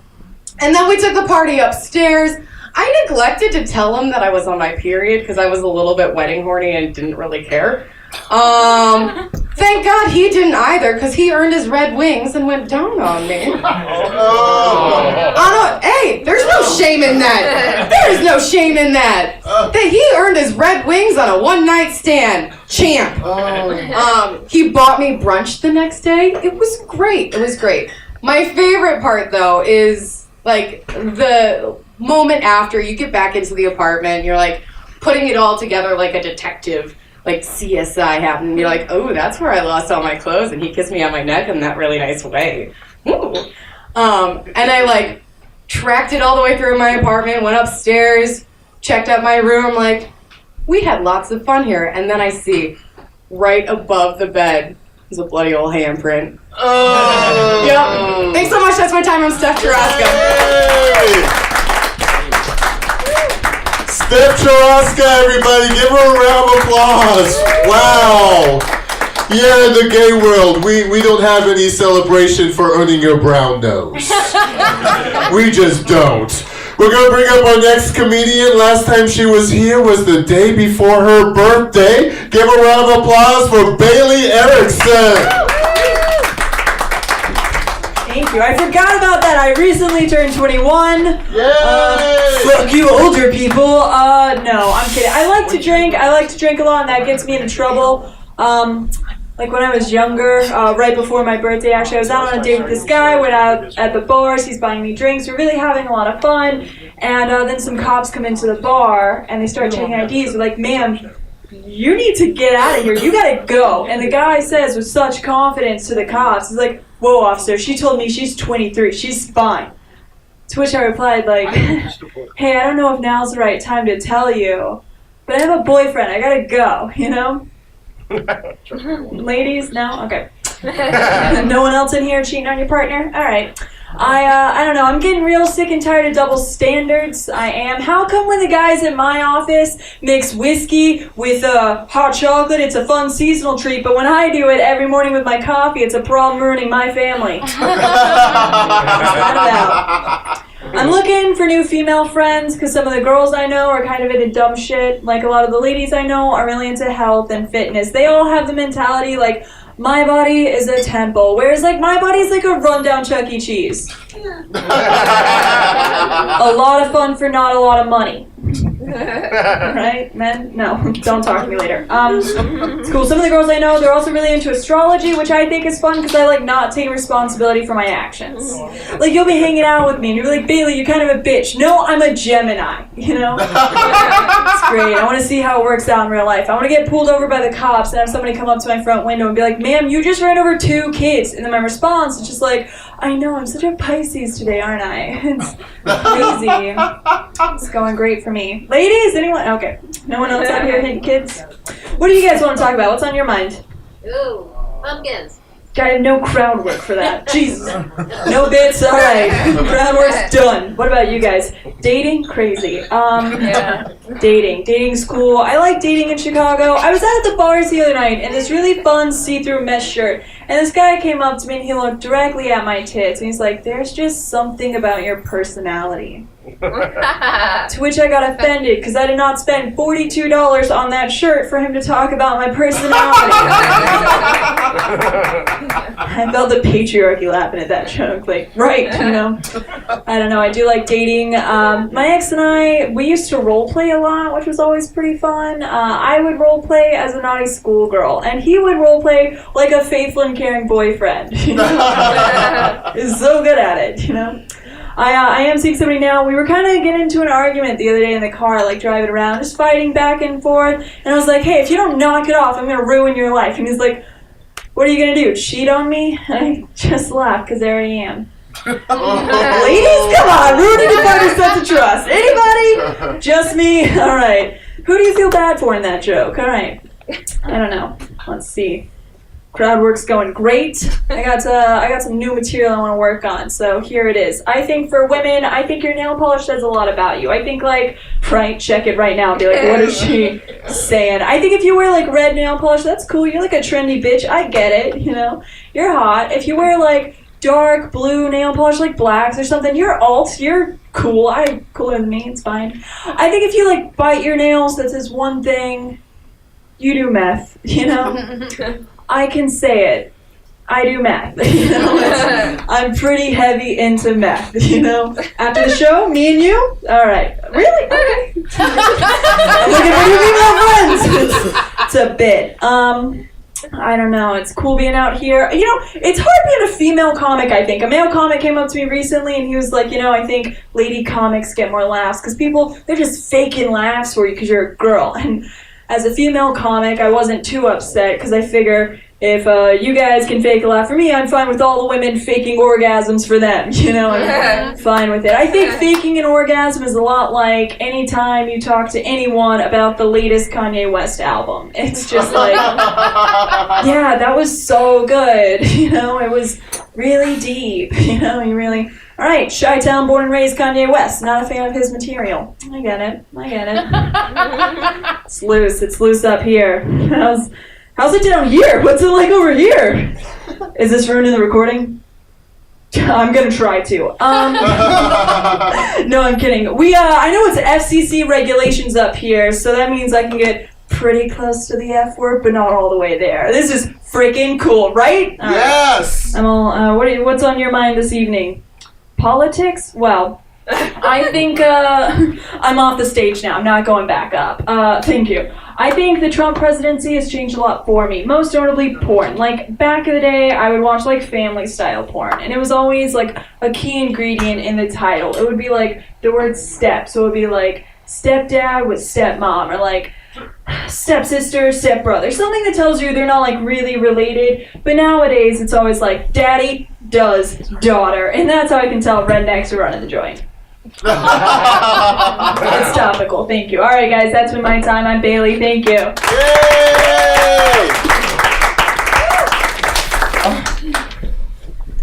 then we took the party upstairs. I neglected to tell him that I was on my period because I was a little bit wedding horny and didn't really care. Thank God he didn't either because he earned his red wings and went down on me. Hey, there's no shame in that. There is no shame in that. He earned his red wings on a one-night stand. Champ. He bought me brunch the next day. It was great. It was great. My favorite part, though, is like the moment after you get back into the apartment, you're like putting it all together like a detective, like CSI happened. You're like, oh, that's where I lost all my clothes, and he kissed me on my neck in that really nice way. Ooh. And I like tracked it all the way through my apartment, went upstairs, checked out my room, like, we had lots of fun here. And then I see right above the bed is a bloody old handprint. Oh! Yep. Thanks so much. That's my time. I'm Steph Charaska. Steph Charaska, everybody. Give her a round of applause. Wow. Yeah, in the gay world, we don't have any celebration for earning your brown nose. We just don't. We're going to bring up our next comedian. Last time she was here was the day before her birthday. Give a round of applause for Bailey Erickson. Thank you. I forgot about that. I recently turned 21. Fuck you older people. No, I'm kidding. I like to drink. I like to drink a lot, and that gets me into trouble. Like when I was younger, right before my birthday, actually, I was out on a date with this guy, went out at the bars, he's buying me drinks, we're really having a lot of fun, and then some cops come into the bar, and they start checking IDs, they're like, ma'am, you need to get out of here. You gotta go. And the guy says with such confidence to the cops, he's like, whoa, officer, she told me she's 23. She's fine. To which I replied, like, hey, I don't know if now's the right time to tell you, but I have a boyfriend. I gotta go, you know? Ladies, no? Okay. No one else in here cheating on your partner? All right. I don't know. I'm getting real sick and tired of double standards. I am. How come when the guys in my office mix whiskey with hot chocolate, it's a fun seasonal treat, but when I do it every morning with my coffee, it's a problem ruining my family? What's that about? I'm looking for new female friends because some of the girls I know are kind of into dumb shit. Like a lot of the ladies I know are really into health and fitness. They all have the mentality like, my body is a temple, whereas like my body is like a rundown Chuck E. Cheese. A lot of fun for not a lot of money. Right, men? No, don't talk to me later. It's cool. Some of the girls I know, they're also really into astrology, which I think is fun because I like not taking responsibility for my actions. Like you'll be hanging out with me and you're like, Bailey, you're kind of a bitch. No, I'm a Gemini, you know? It's great. I want to see how it works out in real life. I want to get pulled over by the cops and have somebody come up to my front window and be like, ma'am, you just ran over 2 kids. And then my response is just like, I know, I'm such a Pisces today, aren't I? It's crazy. It's going great for me. Ladies, anyone? Okay. No one else out here hitting kids? What do you guys want to talk about? What's on your mind? Ooh, pumpkins. I have no crowd work for that. Jesus. No bits? All right. Crowd work's done. What about you guys? Dating? Crazy. Dating. Dating's cool. I like dating in Chicago. I was out at the bars the other night in this really fun see-through mesh shirt. And this guy came up to me and he looked directly at my tits. And he's like, there's just something about your personality. To which I got offended because I did not spend $42 on that shirt for him to talk about my personality. I felt the patriarchy laughing at that joke. Like, right, you know. I don't know. I do like dating. My ex and I, we used to role play a lot, which was always pretty fun. I would role play as a naughty schoolgirl, and he would role play like a faithful and caring boyfriend. You know? He's so good at it, you know. I am seeing somebody now. We were kind of getting into an argument the other day in the car, like driving around, just fighting back and forth. And I was like, hey, if you don't knock it off, I'm going to ruin your life. And he's like, what are you going to do, cheat on me? And I just laughed because there I am. Ladies, come on, ruining your partner's sense of trust. Anybody? Just me? All right. Who do you feel bad for in that joke? All right. I don't know. Let's see. Crowd work's going great. I got some new material I want to work on, so here it is. I think for women, I think your nail polish says a lot about you. I think like, right, check it right now and be like, what is she saying? I think if you wear like red nail polish, that's cool. You're like a trendy bitch. I get it, you know. You're hot. If you wear like dark blue nail polish, like blacks or something, you're alt. You're cool. Cooler than me. It's fine. I think if you like bite your nails, that says one thing. You do meth, you know. I can say it. I do meth. You know? I'm pretty heavy into meth, you know? After the show, me and you? All right. Really? Okay. I'm looking for new female friends. It's a bit. I don't know. It's cool being out here. You know, it's hard being a female comic, I think. A male comic came up to me recently and he was like, you know, I think lady comics get more laughs because people, they're just faking laughs for you because you're a girl. And as a female comic, I wasn't too upset because I figure if you guys can fake a laugh for me, I'm fine with all the women faking orgasms for them. You know, I'm fine with it. I think faking an orgasm is a lot like any time you talk to anyone about the latest Kanye West album. It's just like, yeah, that was so good. You know, it was really deep. You know, you really... All right, Chi-Town, born and raised Kanye West. Not a fan of his material. I get it. It's loose up here. How's it down here? What's it like over here? Is this ruining the recording? I'm gonna try to. No, I'm kidding. I know it's FCC regulations up here, so that means I can get pretty close to the F word, but not all the way there. This is freaking cool, right? Yes! I'm all, what's on your mind this evening? Politics? Well, I think I'm off the stage now. I'm not going back up. Thank you. I think the Trump presidency has changed a lot for me, most notably porn. Like, back in the day, I would watch, like, family-style porn, and it was always, like, a key ingredient in the title. It would be, like, the word step, so it would be, like, stepdad with stepmom, or, like, stepsister, stepbrother. Something that tells you they're not like really related. But nowadays it's always like daddy does daughter. And that's how I can tell rednecks are running the joint. It's topical, thank you. Alright guys, that's been my time. I'm Bailey, thank you. Yay!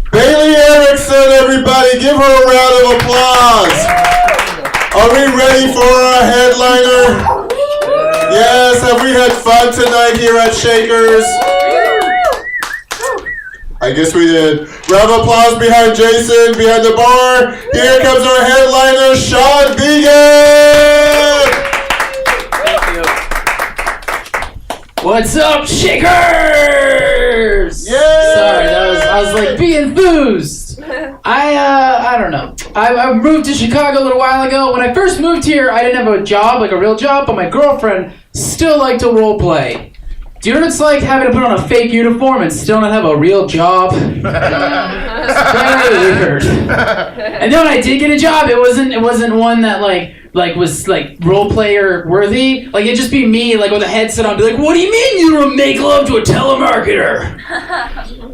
Bailey Erickson, everybody, give her a round of applause. Are we ready for our headliner? Yes, have we had fun tonight here at Shakers? I guess we did. Round of applause behind Jason, behind the bar. Here comes our headliner, Sean Biagan! What's up, Shakers? Yeah! Sorry, I was like, be enthused. I don't know. I moved to Chicago a little while ago. When I first moved here, I didn't have a job, like a real job, but my girlfriend still liked to role play. Do you know what it's like having to put on a fake uniform and still not have a real job? It's very weird. And then when I did get a job, it wasn't one that was like role player worthy. Like it'd just be me like with a headset on, be like, "What do you mean you don't make love to a telemarketer?"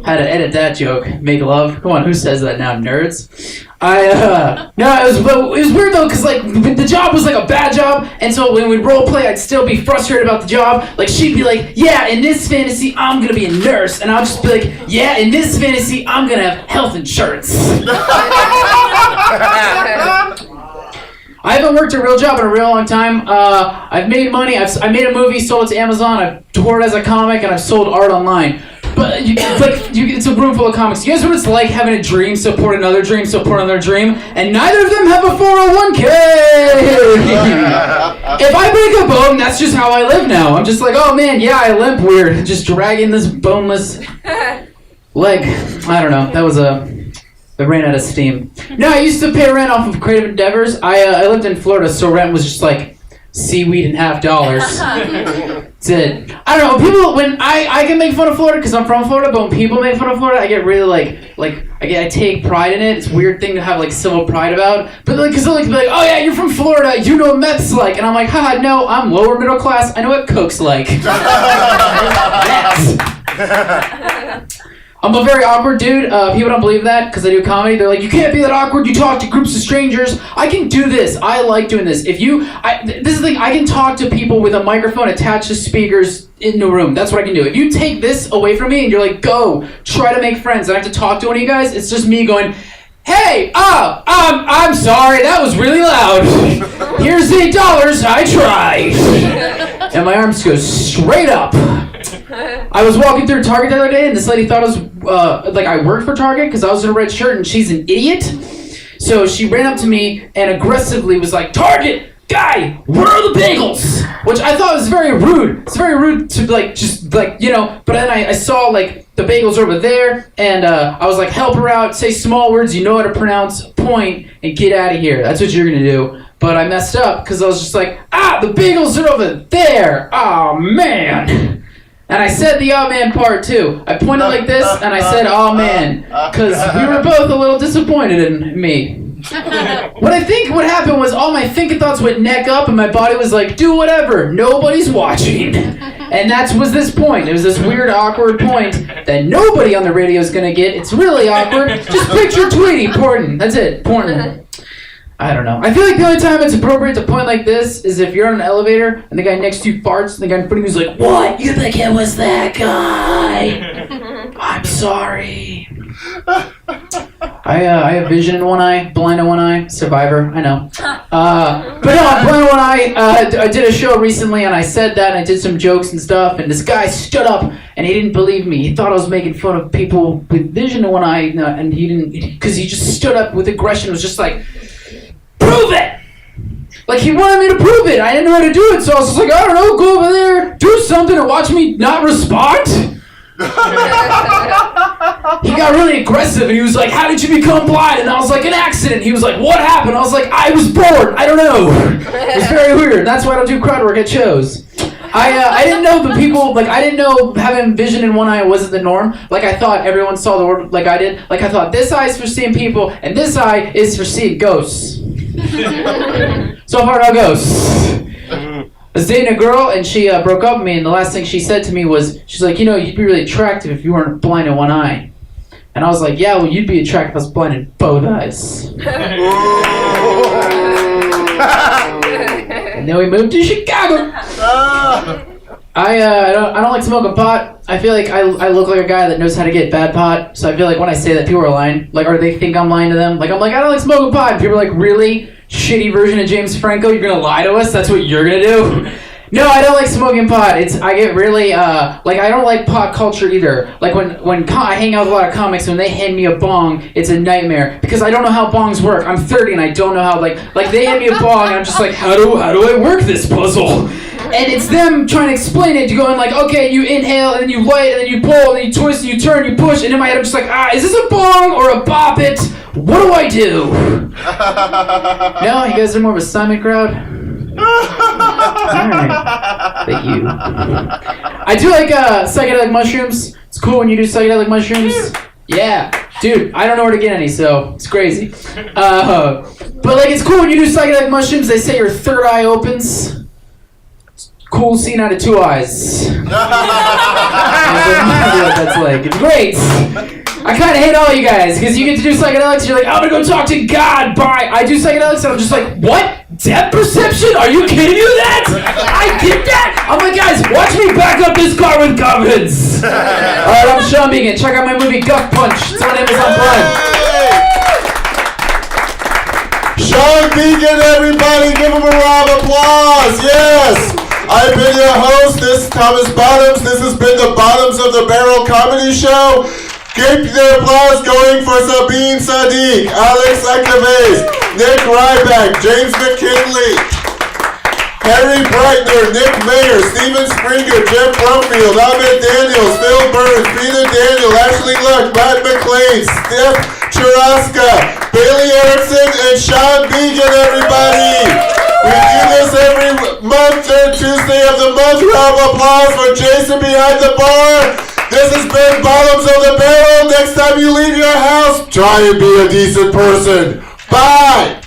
Had to edit that joke. Make love? Come on, who says that now, nerds? No, it was weird though, cause like the job was like a bad job, and so when we'd role play, I'd still be frustrated about the job. Like she'd be like, "Yeah, in this fantasy, I'm gonna be a nurse," and I'll just be like, "Yeah, in this fantasy, I'm gonna have health insurance." I haven't worked a real job in a real long time. I've made money. I made a movie, sold it to Amazon. I've toured as a comic, and I've sold art online. But it's a room full of comics. You guys know what it's like having a dream support another dream support another dream, and neither of them have a 401k. If I break a bone, that's just how I live now. I'm just like, oh man, yeah, I limp weird, just dragging this boneless leg. I don't know. I ran out of steam. No, I used to pay rent off of creative endeavors. I lived in Florida, so rent was just like seaweed and $half. That's it. I don't know. People, when I can make fun of Florida because I'm from Florida, but when people make fun of Florida, I get really I take pride in it. It's a weird thing to have like civil pride about. But like, because they'll be like, "Oh yeah, you're from Florida. You know what meth's like," and I'm like, "Haha, no, I'm lower middle class. I know what coke's like." I'm a very awkward dude. People don't believe that because I do comedy. They're like, "You can't be that awkward. You talk to groups of strangers." I can do this. I like doing this. This is the thing. I can talk to people with a microphone attached to speakers in the room. That's what I can do. If you take this away from me and you're like, "Go, try to make friends," and I have to talk to one of you guys, it's just me going, "Hey, I'm sorry. That was really loud. Here's $8. I tried." And my arms go straight up. I was walking through Target the other day, and this lady thought I was I worked for Target because I was in a red shirt, and she's an idiot. So she ran up to me and aggressively was like, "Target guy, where are the bagels?" Which I thought was very rude. It's very rude to But then I saw like the bagels over there, and I was like, "Help her out. Say small words you know how to pronounce. Point and get out of here. That's what you're gonna do." But I messed up because I was just like, "The bagels are over there. Oh man." And I said the "oh man" part too. I pointed like this and I said "oh man" because we were both a little disappointed in me. What I think what happened was all my thinking thoughts went neck up and my body was like, "Do whatever, nobody's watching." And that was this point. It was this weird awkward point that nobody on the radio is going to get. It's really awkward. Just picture Tweety porting. That's it. Porting. I don't know. I feel like the only time it's appropriate to point like this is if you're on an elevator and the guy next to you farts and the guy in front of you is like, "What? You think it was that guy?" I'm sorry. I have vision in one eye, blind in one eye, survivor, I know. But no, I'm blind in one eye. I did a show recently and I said that and I did some jokes and stuff, and this guy stood up and he didn't believe me. He thought I was making fun of people with vision in one eye, and he didn't, because he just stood up with aggression, was just like, "Prove it!" Like he wanted me to prove it. I didn't know how to do it, so I was just like, "I don't know, go over there, do something and watch me not respond." He got really aggressive and he was like, "How did you become blind?" And I was like, "An accident." He was like, "What happened?" I was like, "I was bored. I don't know." It was very weird. That's why I don't do crowd work at shows. I didn't know the people, I didn't know having vision in one eye wasn't the norm. Like I thought everyone saw the world like I did. Like I thought this eye is for seeing people and this eye is for seeing ghosts. So far no ghosts. was dating a girl, and she broke up with me, and the last thing she said to me was, she's like, you know, you'd be really attractive if you weren't blind in one eye. And I was like, yeah, well, you'd be attractive if I was blind in both eyes. And then we moved to Chicago. I don't like smoking pot. I feel like I look like a guy that knows how to get bad pot. So I feel like when I say that, people are lying. Like, or they think I'm lying to them. Like, I'm like, I don't like smoking pot. And people are like, really? Shitty version of James Franco? You're gonna lie to us? That's what you're gonna do? No, I don't like smoking pot. I get really, like, I don't like pot culture either. Like, when I hang out with a lot of comics, when they hand me a bong, it's a nightmare. Because I don't know how bongs work. I'm 30 and I don't know how, like they hand me a bong and I'm just like, how do I work this puzzle? And it's them trying to explain it, going like, okay, you inhale, and then you light, and then you pull, and then you twist, and you turn, you push, and in my head I'm just like, is this a bong or a bop it? What do I do? No, you guys are more of a Simon crowd? Alright. Thank you. I do like psychedelic mushrooms. It's cool when you do psychedelic mushrooms. Yeah. Dude, I don't know where to get any, so it's crazy. But like, it's cool when you do psychedelic mushrooms, they say your third eye opens. Cool scene out of two eyes. That's like, it's great. I kind of hate all you guys because you get to do psychedelics and you're like, I'm gonna go talk to God. Bye. I do psychedelics and I'm just like, what? Depth perception? Are you kidding me with that? I get that. I'm like, guys, watch me back up this car with confidence. All right, I'm Sean Biagan. Check out my movie Gut Punch. It's on Amazon Prime. Sean Biagan, everybody, give him a round of applause. Yes. I've been your host. This is Thomas Bottoms. This has been the Bottoms of the Barrel Comedy Show. Keep the applause going for Sabeen Sadiq, Aceves, Nick Ryback, James McKinley, Harry Breitner, Nick Mayer, Steven Springer, Jeff Brumfield, Ahmad Daniels, Phil Burns, Peter Daniel, Ashley Lusk, Matt MacLane, Steph Charaska, Bailey Erickson, and Sean Biagan, everybody. We do this every month, third Tuesday of the month. Round of applause for Jason behind the bar. This has been Bottoms of the Barrel. Next time you leave your house, try and be a decent person. Bye.